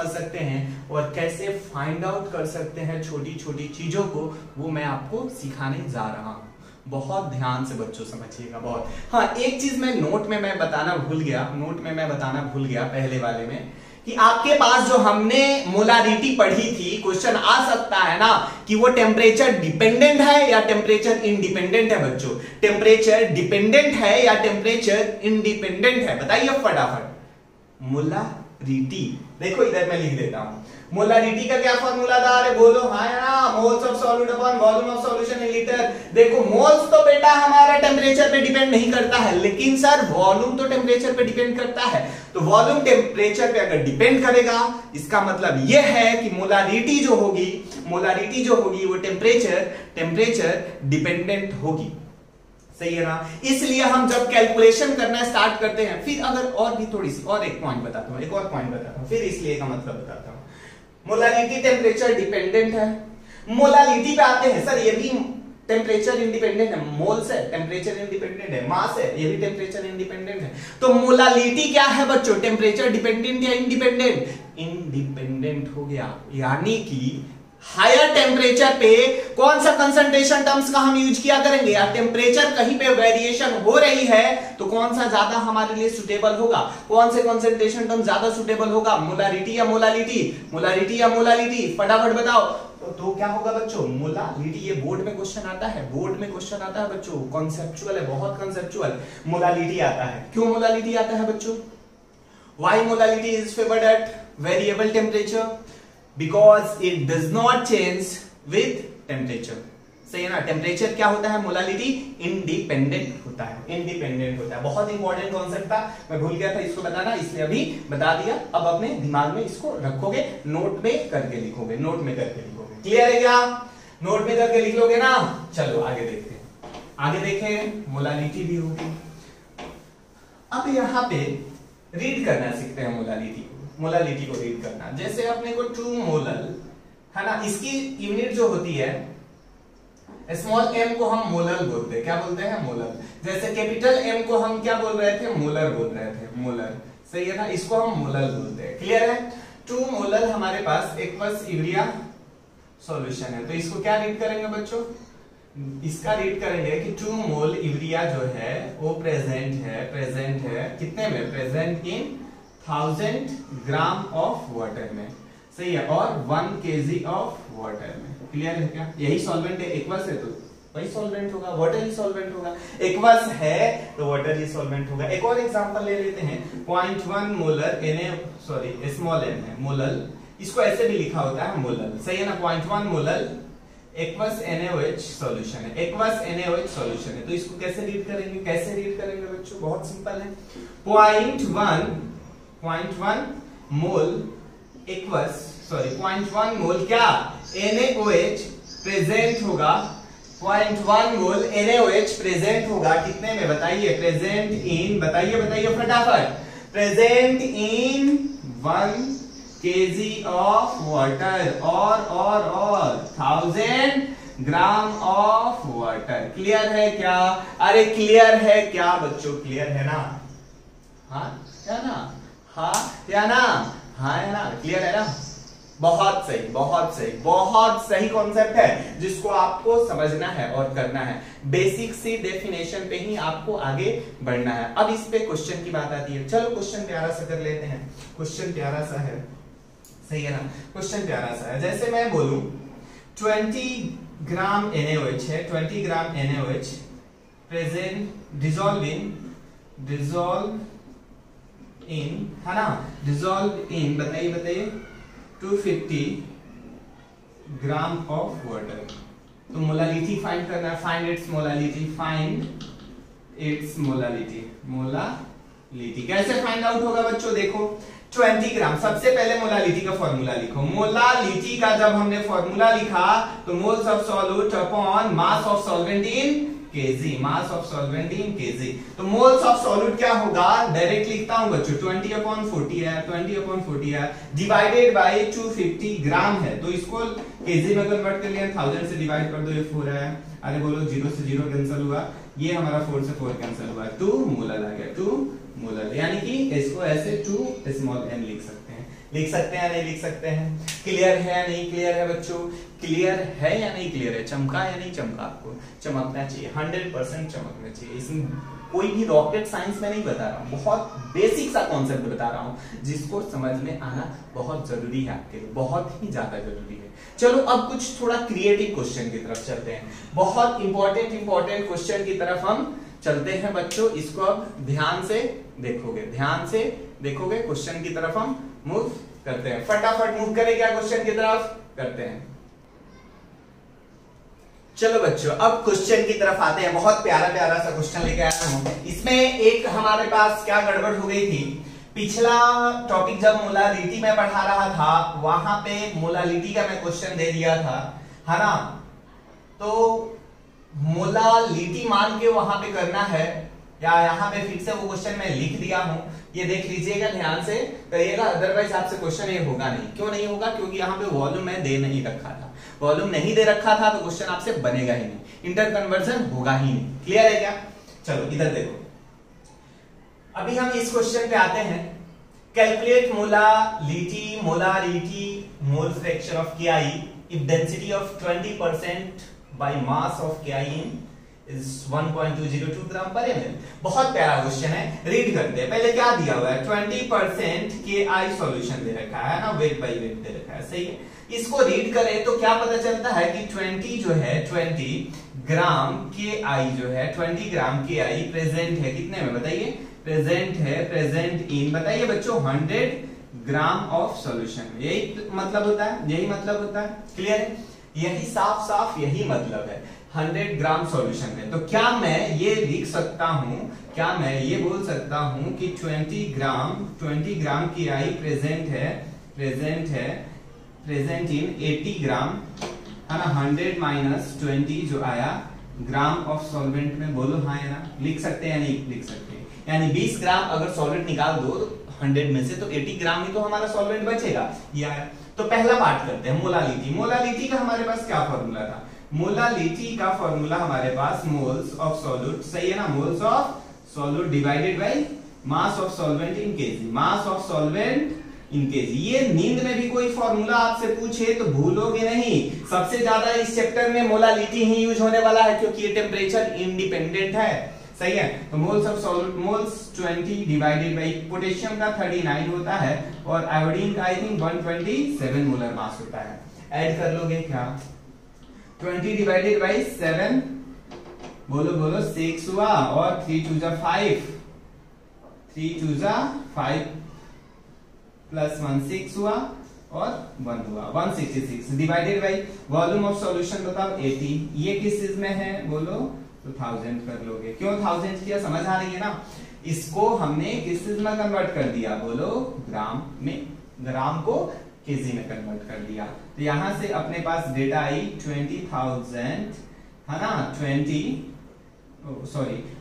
[SPEAKER 1] सकते हैं, और कैसे फाइंड आउट कर सकते हैं छोटी छोटी चीजों को, वो मैं आपको सिखाने जा रहा हूं। बहुत ध्यान से बच्चों समझिएगा, बहुत। हाँ, एक चीज मैं नोट में मैं बताना भूल गया पहले वाले में, कि आपके पास जो हमने मोलारिटी पढ़ी थी, क्वेश्चन आ सकता है ना कि वो टेम्परेचर डिपेंडेंट है या टेम्परेचर इंडिपेंडेंट है बच्चों, टेम्परेचर डिपेंडेंट है या टेम्परेचर इंडिपेंडेंट है, बताइए फटाफट। मोलारिटी देखो इधर मैं लिख देता हूं, मोलारिटी का क्या फॉर्मूला था, अरे बोलो हाँ या ना, moles of solute upon volume of solution in litre. देखो मोल्स तो बेटा हमारा टेम्परेचर पे डिपेंड नहीं करता है, लेकिन सर वॉल्यूम तो टेम्परेचर पे डिपेंड करता है। तो वॉल्यूम टेम्परेचर पे अगर डिपेंड करेगा, इसका मतलब यह है कि मोलारिटी जो होगी वो टेम्परेचर डिपेंडेंट होगी, सही है ना। इसलिए हम जब कैलकुलेशन करना स्टार्ट करते हैं, फिर अगर और भी थोड़ी सी और एक पॉइंट बताता हूं, फिर इसलिए का मतलब बताता हूं। मोलारिटी टेम्परेचर डिपेंडेंट है, मोलालिटी पे आते हैं सर, ये भी टेम्परेचर इंडिपेंडेंट है, मोल्स है टेम्परेचर इंडिपेंडेंट है, मास है ये भी टेम्परेचर इंडिपेंडेंट है। तो मोलालिटी क्या है बच्चों, टेम्परेचर डिपेंडेंट या इंडिपेंडेंट, इंडिपेंडेंट हो गया। यानी कि हायर टेम्परेचर पे कौन सा कंसंट्रेशन टर्म्स का हम यूज किया करेंगे, या टेम्परेचर कहीं पे वेरिएशन हो रही है तो कौन सा ज्यादा हमारे लिए सुटेबल होगा, कौन से कंसंट्रेशन टर्म ज्यादा सुटेबल होगा, मोलारिटी या मोलालिटी, फटाफट बताओ। तो क्या होगा बच्चों, मोलालिटी। ये बोर्ड में क्वेश्चन आता है, बोर्ड में क्वेश्चन आता है बच्चों, कॉन्सेप्चुअल है, बहुत कॉन्सेप्चुअल। मोलालिटी आता है, क्यों मोलालिटी आता है बच्चों? Why molality is favoured at variable temperature? Because it does not change with temperature. सही है ना? टेम्परेचर क्या होता है, मोलालिटी इंडिपेंडेंट होता है, इंडिपेंडेंट होता है। बहुत इंपॉर्टेंट कॉन्सेप्ट था, मैं भूल गया था इसको बताना, इसलिए अभी बता दिया। अब अपने दिमाग में इसको रखोगे, नोट में करके लिखोगे, नोट में करके लिखोगे। क्लियर है क्या? नोट में करके लिख लोगे ना? चलो आगे देखते हैं, आगे देखें। मोलालिटी भी होगी। अब यहाँ पे रीड करना सीखते हैं मोलालिटी को, मोलालिटी को रीड करना। जैसे अपने को 2 मोलल है ना, इसकी यूनिट जो होती है, स्मॉल m को हम मोलर बोलते हैं। क्या बोलते हैं? मोलर। जैसे कैपिटल M को हम क्या बोल रहे थे? मोलर बोल रहे थे, मोलर। सही है ना? इसको हम मोलर बोलते हैं। क्लियर है? 2 मोलर हमारे पास एक्वस यूरिया सॉल्यूशन है, तो इसको क्या रीड करेंगे बच्चों? इसका रीड करेंगे कि 2 मोल यूरिया जो है वो प्रेजेंट है कितने में? Present in 1000 gram of water में। सही है? और 1 kg ऑफ वाटर में। क्लियर है क्या? यही सॉल्वेंट है, एक्वस है तो वही सॉल्वेंट होगा, वाटर ही सॉल्वेंट होगा। एक्वस है तो वाटर ही सॉल्वेंट होगा। एक और एग्जांपल ले लेते हैं, 0.1 मोलर स्मॉल m है, मोलल। इसको ऐसे भी लिखा होता है, मोलल। सही है ना? 0.1 मोलल एक्वस NaOH सॉल्यूशन है, एक्वस NaOH सॉल्यूशन है। तो इसको कैसे रीड करेंगे? कैसे रीड करेंगे बच्चों? बहुत सिंपल है। 0.1 मोल एक्वस 0.1 मोल क्या NaOH प्रेजेंट होगा, 0.1 मोल NaOH प्रेजेंट होगा कितने में बताइए? प्रेजेंट इन, बताइए फटाफट, present in 1 kg of water और 1000 ग्राम ऑफ वाटर। क्लियर है क्या? अरे क्लियर है क्या बच्चों? क्लियर है ना? हाँ या ना? हाँ या ना? हाँ या ना? क्लियर है ना? बहुत सही, बहुत सही, बहुत सही कॉन्सेप्ट है जिसको आपको समझना है और करना है। बेसिक सी डेफिनेशन पे ही आपको आगे बढ़ना है। अब इस पे क्वेश्चन की बात आती है। चलो क्वेश्चन प्यारा सा कर लेते हैं। क्वेश्चन प्यारा सा है, सही है ना? क्वेश्चन प्यारा सा है। जैसे मैं बोलूं 20 ग्राम NaOH है, 20 ग्राम NaOH प्रेजेंट डिसॉल्व इन है ना, डिसॉल्व इन, बताइए 250 ग्राम ऑफ वाटर। तो मोलालिटी फाइंड करना है, find its molality, find its molality. कैसे फाइंड आउट होगा बच्चों? देखो 20 ग्राम, सबसे पहले मोलालिटी का फॉर्मूला लिखो। मोलालिटी का जब हमने फॉर्मूला लिखा तो moles of solute upon mass of solvent in kg, mass of solvent in kg। तो मोल्स ऑफ सॉल्यूट क्या होगा? डायरेक्ट लिखता हूं बच्चों, 20/40 है, 20/40 है, डिवाइडेड बाय 250 ग्राम है, तो इसको kg में कन्वर्ट कर लिया, 1000 से डिवाइड कर दो, ये 4 है। अरे बोलो 0 से 0 कैंसिल हुआ, ये हमारा 4 से 4 कैंसिल हुआ, 2 मोलर आ गया, 2 मोलर। यानी कि इसको ऐसे 2 स्मॉल m लिख सकते हैं, लिख सकते हैं या नहीं लिख सकते हैं? क्लियर है या नहीं क्लियर है बच्चों? क्लियर है या नहीं क्लियर है? चमका या नहीं चमका? आपको चमकना चाहिए, 100% चमकना चाहिए। इसमें कोई भी रॉकेट साइंस में नहीं बता रहा हूँ, बहुत बेसिक सा कॉन्सेप्ट बता रहा हूँ जिसको समझ में आना बहुत जरूरी है आपके लिए, बहुत ही ज्यादा जरूरी है। चलो अब कुछ थोड़ा क्रिएटिव क्वेश्चन की तरफ चलते हैं, बहुत इंपॉर्टेंट क्वेश्चन की तरफ हम चलते हैं बच्चों। इसको अब ध्यान से देखोगे, क्वेश्चन की तरफ हम मूव करते हैं। फटाफट मूव करें क्या? क्वेश्चन की तरफ करते हैं। चलो बच्चों अब क्वेश्चन की तरफ आते हैं। बहुत प्यारा सा क्वेश्चन लेके आया हूं। इसमें एक हमारे पास क्या गड़बड़ हो गई थी, पिछला टॉपिक जब मोलालिटी में पढ़ा रहा था वहां पे मोलालिटी का मैं क्वेश्चन दे दिया था, है ना? तो मोलालिटी मान के वहां पे करना है, या यहाँ पे फिर से वो क्वेश्चन मैं लिख दिया हूं, ये देख लीजिएगा, ध्यान से करिएगा, अदरवाइज आपसे क्वेश्चन ये होगा नहीं। क्यों नहीं होगा? क्योंकि यहाँ पे वॉल्यूम मैं दे नहीं रखा था, वॉल्यूम नहीं दे रखा था तो क्वेश्चन आपसे बनेगा ही नहीं, इंटर कन्वर्जन होगा ही नहीं। क्लियर है क्या? चलो इधर देखो, अभी हम इस क्वेश्चन पे आते हैं। Calculate molality mole fraction of Ki if density of 20% by mass of Ki in is 1.202 ग्राम पर ml। बहुत प्यारा क्वेश्चन है, रीड करते हैं। पहले क्या दिया हुआ है, 20% KI सॉल्यूशन दे रखा है ना, वेट बाई वेट दे रखा है, सही है। इसको रीड करें तो क्या पता चलता है कि 20 जो है 20 ग्राम KI जो है 20 ग्राम KI प्रेजेंट है कितने में बताइए, प्रेजेंट इन बताइए बच्चों 100 ग्राम ऑफ सॉल्यूशन। यही मतलब होता है, क्लियर है, यही साफ साफ यही मतलब है 100 ग्राम सॉल्यूशन में। तो क्या मैं ये लिख सकता हूं, क्या मैं ये बोल सकता हूं कि 20 ग्राम KI प्रेजेंट इन 80 ग्राम है ना, 100 माइनस 20 जो आया ग्राम ऑफ सॉल्वेंट में, बोलो हाँ या ना, लिख सकते हैं या नहीं लिख सकते हैं। यानी 20 ग्राम अगर सॉल्वेंट निकाल दो तो 100 में से, तो 80 ग्राम ही तो हमारा सॉल्वेंट बचेगा यार। तो पहला पार्ट करते हैं, मोलालिटी का हमारे पास क्या फॉर्मूला था, मोलालिटी का फॉर्मूला हमारे पास मोल्स ऑफ सॉल्यूट, सही है ना, moles of solute divided by mass of solvent in KG, mass of solvent in KG. ये नींद में भी कोई फॉर्मूला आपसे पूछे तो भूलोगे नहीं। सबसे ज्यादा इस चैप्टर में मोलालिटी ही यूज होने वाला है क्योंकि ये टेम्परेचर इंडिपेंडेंट है, सही है। तो moles of solute, moles 20 divided by potassium का 39 होता है और आयोडीन का आई थिंक 127 मोलर मास होता है। ऐड कर लोगे क्या, 20 डिवाइडेड बाय 7 बोलो 6 हुआ और 3 2 जा 5, 3 2 जा 5 प्लस 1 6 हुआ और 1 हुआ 166 divided by volume of solution बताओ 80। ये किस चीज में है बोलो, तो 1000 कर लोगे। क्यों 1000 किया, समझ आ रही है ना। इसको हमने किस चीज में कन्वर्ट कर दिया बोलो, ग्राम में, ग्राम को केजी में कन्वर्ट कर दिया। तो यहां से अपने पास डेटा आई 20,000 है ना,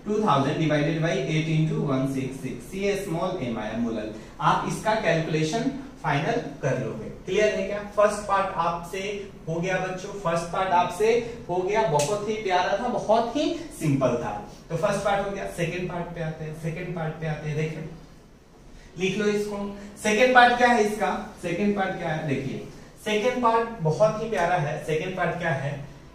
[SPEAKER 1] 2000 डिवाइडेड बाई 8 इंटू 166, ये स्मॉल एम आया मोलल। आप इसका कैलकुलेशन फाइनल कर लोगे, क्लियर है क्या। फर्स्ट पार्ट आपसे हो गया बच्चों, फर्स्ट पार्ट आपसे हो गया, बहुत ही प्यारा था, बहुत ही सिंपल था। तो फर्स्ट पार्ट हो गया, सेकंड पार्ट पे आते हैं, देखें लिख लो इसको। सेकंड पार्ट क्या है इसका, सेकंड पार्ट क्या है देखिए, सेकंड पार्ट बहुत ही प्यारा है। सेकंड पार्ट क्या है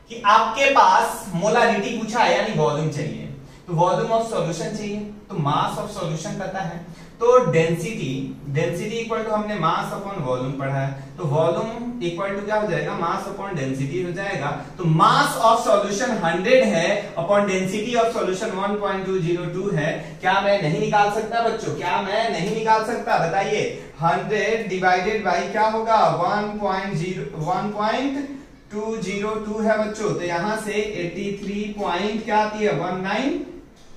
[SPEAKER 1] कि आपके पास मोलारिटी पूछा है यानी वॉल्यूम चाहिए, तो वॉल्यूम ऑफ सॉल्यूशन चाहिए, तो मास ऑफ सॉल्यूशन पता है, तो डेंसिटी इक्वल टू हमने मास अपॉन वॉल्यूम पढ़ा है, तो वॉल्यूम इक्वल टू क्या हो जाएगा, मास अपॉन डेंसिटी हो जाएगा। तो मास ऑफ सॉल्यूशन 100 है अपॉन डेंसिटी ऑफ सॉल्यूशन 1.202 है। क्या मैं नहीं निकाल सकता बच्चों, क्या मैं नहीं निकाल सकता बताइए। 100 डिवाइडेड बाई क्या होगा 1.202 है बच्चों, तो यहां से 83 पॉइंट क्या आती है 19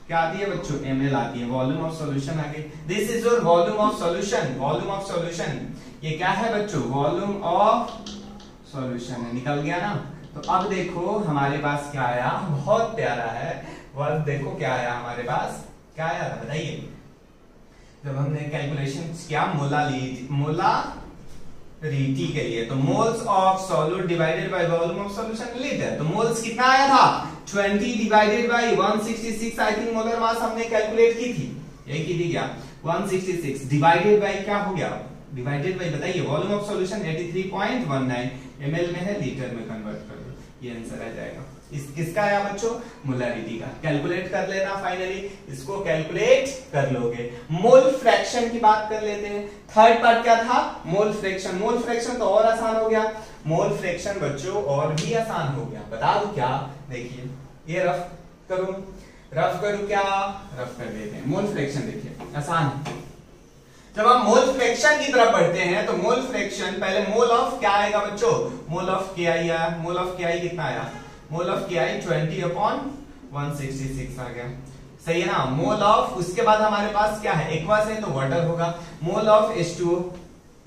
[SPEAKER 1] क्या आती है बच्चों ml आती है। वॉल्यूम ऑफ सॉल्यूशन आ गई, this is your volume of solution. Volume of solution ये क्या है बच्चों, वॉल्यूम ऑफ सॉल्यूशन है, निकल गया ना। तो अब देखो हमारे पास क्या आया, बहुत प्यारा है, वर्क देखो क्या आया हमारे पास, क्या आया था बताइए। जब हमने कैलकुलेशन किया मोलारिटी के लिए, तो moles of solute divided by volume of solution litre, तो मोल्स कितना आया था 20 divided by 166 I think molar mass हमने कैलकुलेट की थी, यही की थी क्या 166 डिवाइडेड बाय क्या हो गया, डिवाइडेड बाय बताइए वॉल्यूम ऑफ सॉल्यूशन 83.19 ml में है, लीटर में कन्वर्ट कर दो, ये आंसर आ जाएगा। किसका आया बच्चों, मोलारिटी का। कैलकुलेट कर लेना, फाइनली इसको कैलकुलेट कर लोगे। मोल फ्रैक्शन की बात कर लेते हैं। थर्ड पार्ट क्या था, मोल फ्रैक्शन। मोल फ्रैक्शन तो और आसान हो गया, मोल फ्रैक्शन बच्चों और भी आसान हो गया। बता दो क्या, देखिए ये रफ करो क्या, रफ कर देते हैं। मोल फ्रैक्शन देखिए आसान है। जब आप मोल फ्रैक्शन की तरफ बढ़ते हैं तो मोल फ्रैक्शन पहले मोल ऑफ क्या आएगा बच्चों, मोल ऑफ के आई आया, मोल ऑफ के आई कितना आया, मोल ऑफ के आई 20/166 आ गया, सही है ना। मोल ऑफ, उसके बाद हमारे पास क्या है, एक्वस है तो वाटर होगा। मोल ऑफ H2O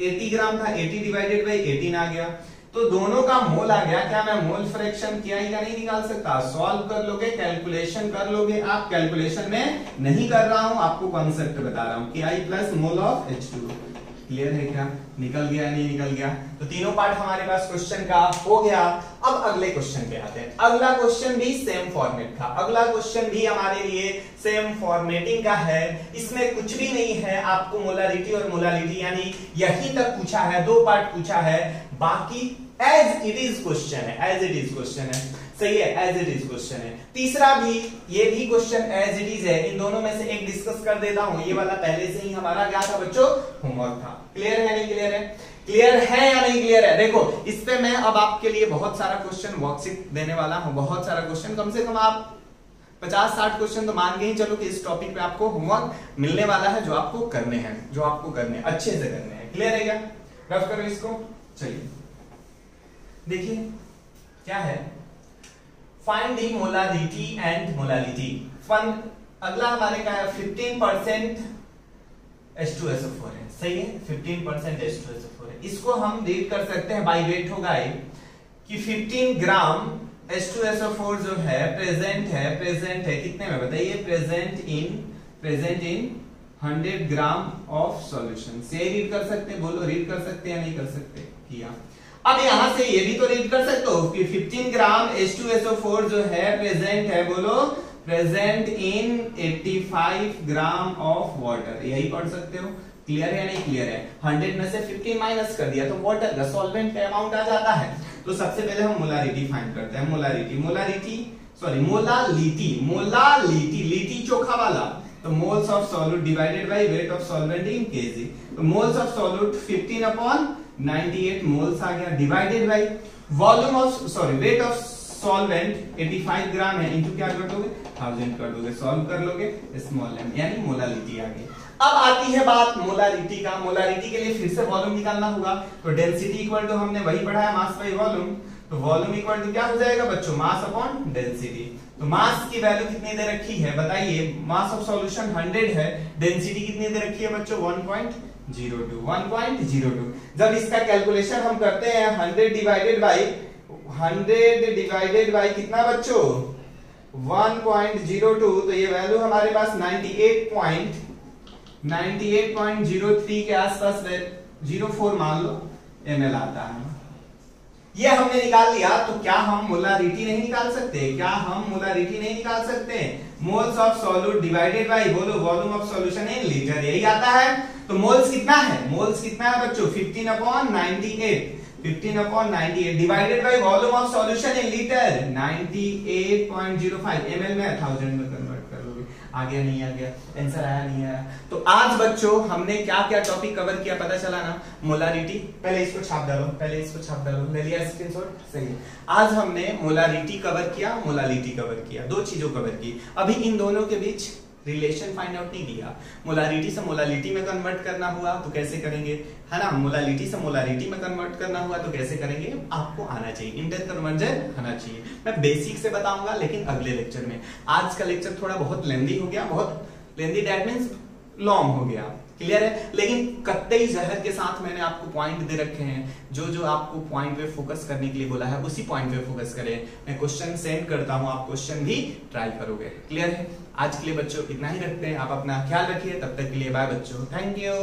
[SPEAKER 1] 80 ग्राम था, 80 डिवाइडेड बाई 18 आ गया, तो दोनों का मोल आ गया। क्या मैं मोल फ्रैक्शन किया ही का नहीं निकाल सकता, सॉल्व कर लोगे, कैलकुलेशन कर लोगे आप। कैलकुलेशन में नहीं कर रहा हूं, आपको कॉन्सेप्ट बता रहा हूं कि i plus mole of H2O। Clear है क्या, निकल गया नहीं निकल गया। तो तीनों पार्ट हमारे पास क्वेश्चन का हो गया। अब अगले क्वेश्चन पे आते हैं। अगला क्वेश्चन भी सेम फॉर्मेट का, अगला क्वेश्चन भी हमारे लिए सेम फॉर्मेटिंग का है। इसमें कुछ भी नहीं है, आपको मोलारिटी और मोलालिटी यानी यहीं तक पूछा है, 2 पार्ट पूछा है, बाकी एज इट इज क्वेश्चन है, एज इट इज क्वेश्चन है। सही है, एज इट इज क्वेश्चन है। तीसरा भी, ये भी क्वेश्चन एज इट इज है। इन दोनों में से एक डिस्कस कर देता हूं। ये वाला पहले से ही हमारा क्या था बच्चों, होमवर्क था। क्लियर है नहीं क्लियर है? क्लियर है या नहीं क्लियर है? देखो इस पे मैं अब आपके लिए बहुत सारा क्वेश्चन वर्कशीट देने वाला हूं, बहुत सारा क्वेश्चन, कम से कम आप 50-60 क्वेश्चन तो मान के ही चलो कि इस टॉपिक पे आपको होमवर्क मिलने वाला है, जो आपको करने हैं, जो आपको करने हैं, अच्छे से करने हैं। क्लियर है क्या? रफ करो इसको। चलिए देखिए क्या है, find the molarity and molality. अगला हमारे का है 15% H2SO4 है, सही है, 15% H2SO4 है। इसको हम रीड कर सकते हैं बाय वेट होगा कि 15 ग्राम H2SO4 जो है प्रेजेंट है कितने में बताइए, present in 100 gram of solution. से रीड कर सकते हैं, बोलो रीड कर सकते हैं या नहीं कर सकते? किया। अब यहां से ये भी तो रीड कर सकते हो कि 15 ग्राम H2SO4 जो है प्रेजेंट है, बोलो present in 85 gram of water. यही पढ़ सकते हो। क्लियर है या नहीं क्लियर है? 100 में से 15 माइनस कर दिया तो वाटर का सॉल्वेंट का अमाउंट आ जाता है। तो सबसे पहले हम मोलारिटी फाइंड करते हैं। मोलालिटी लिटी चोखा वाला, तो moles of solute divided by weight of solvent in KG. तो मोल्स ऑफ सॉल्यूट 15/98 मोल्स आ गया, divided by weight of solvent 85 ग्राम है, इनटू क्या कर दोगे, 1000 कर दोगे, सॉल्व कर लोगे, स्मॉल m, यानी मोलालिटी आ गई। अब आती है बात मोलारिटी का। मोलारिटी के लिए फिर से वॉल्यूम निकालना होगा। तो डेंसिटी इक्वल टू हमने वही पढ़ाया, मास बाय वॉल्यूम। तो वॉल्यूम इक्वल टू क्या हो जाएगा बच्चों, मास अपॉन डेंसिटी। तो मास की वैल्यू कितनी दे रखी है बताइए, मास ऑफ सॉल्यूशन 100 है, डेंसिटी कितनी दे रखी है बच्चों, 1.02। जब इसका कैलकुलेशन हम करते हैं 100 डिवाइडेड बाय कितना बच्चों, 1.02, तो ये वैल्यू हमारे पास 98.03 के आसपास 04 मान लो ml आता है। ये हमने निकाल लिया। तो क्या हम मोलारिटी नहीं निकाल सकते? Moles of solute divided by, बोलो volume of solution in litre, यही आता है। तो मोल्स कितना है बच्चों, 15/98 divided by volume of solution in litre 98.05 ml में 1000 में कन्वर्ट कर लोगे। आ गया नहीं आ गया, आंसर आया नहीं आया? तो आज बच्चों हमने क्या क्या टॉपिक कवर किया पता चला ना। मोलारिटी, पहले इसको छाप डालो, ले लिया स्क्रीनशॉट, सही है। आज हमने मोलारिटी कवर किया, मोलालिटी कवर किया, दो चीजों कवर की। अभी इन दोनों के बीच रिलेशन फाइंड आउट नहीं किया। मोलारिटी से मोलालिटी में कन्वर्ट करना हुआ तो कैसे करेंगे, है ना, मोलालिटी से मोलारिटी में कन्वर्ट करना हुआ तो कैसे करेंगे, आपको आना चाहिए, इंटरकन्वर्जन आना चाहिए। मैं बेसिक से बताऊंगा लेकिन अगले लेक्चर में। आज का लेक्चर थोड़ा बहुत लेंदी हो गया, दैट मींस लॉन्ग हो गया। क्लियर है? लेकिन कत्तई जहर के साथ मैंने आपको पॉइंट दे रखे हैं, जो आपको पॉइंट पे फोकस करने के लिए बोला है उसी पॉइंट पे फोकस करें। मैं क्वेश्चन सेंड करता हूं, आप क्वेश्चन भी ट्राई करोगे। क्लियर है? आज के लिए बच्चों इतना ही रखते हैं। आप अपना ख्याल रखिए, तब तक के लिए बाय बच्चों, थैंक यू।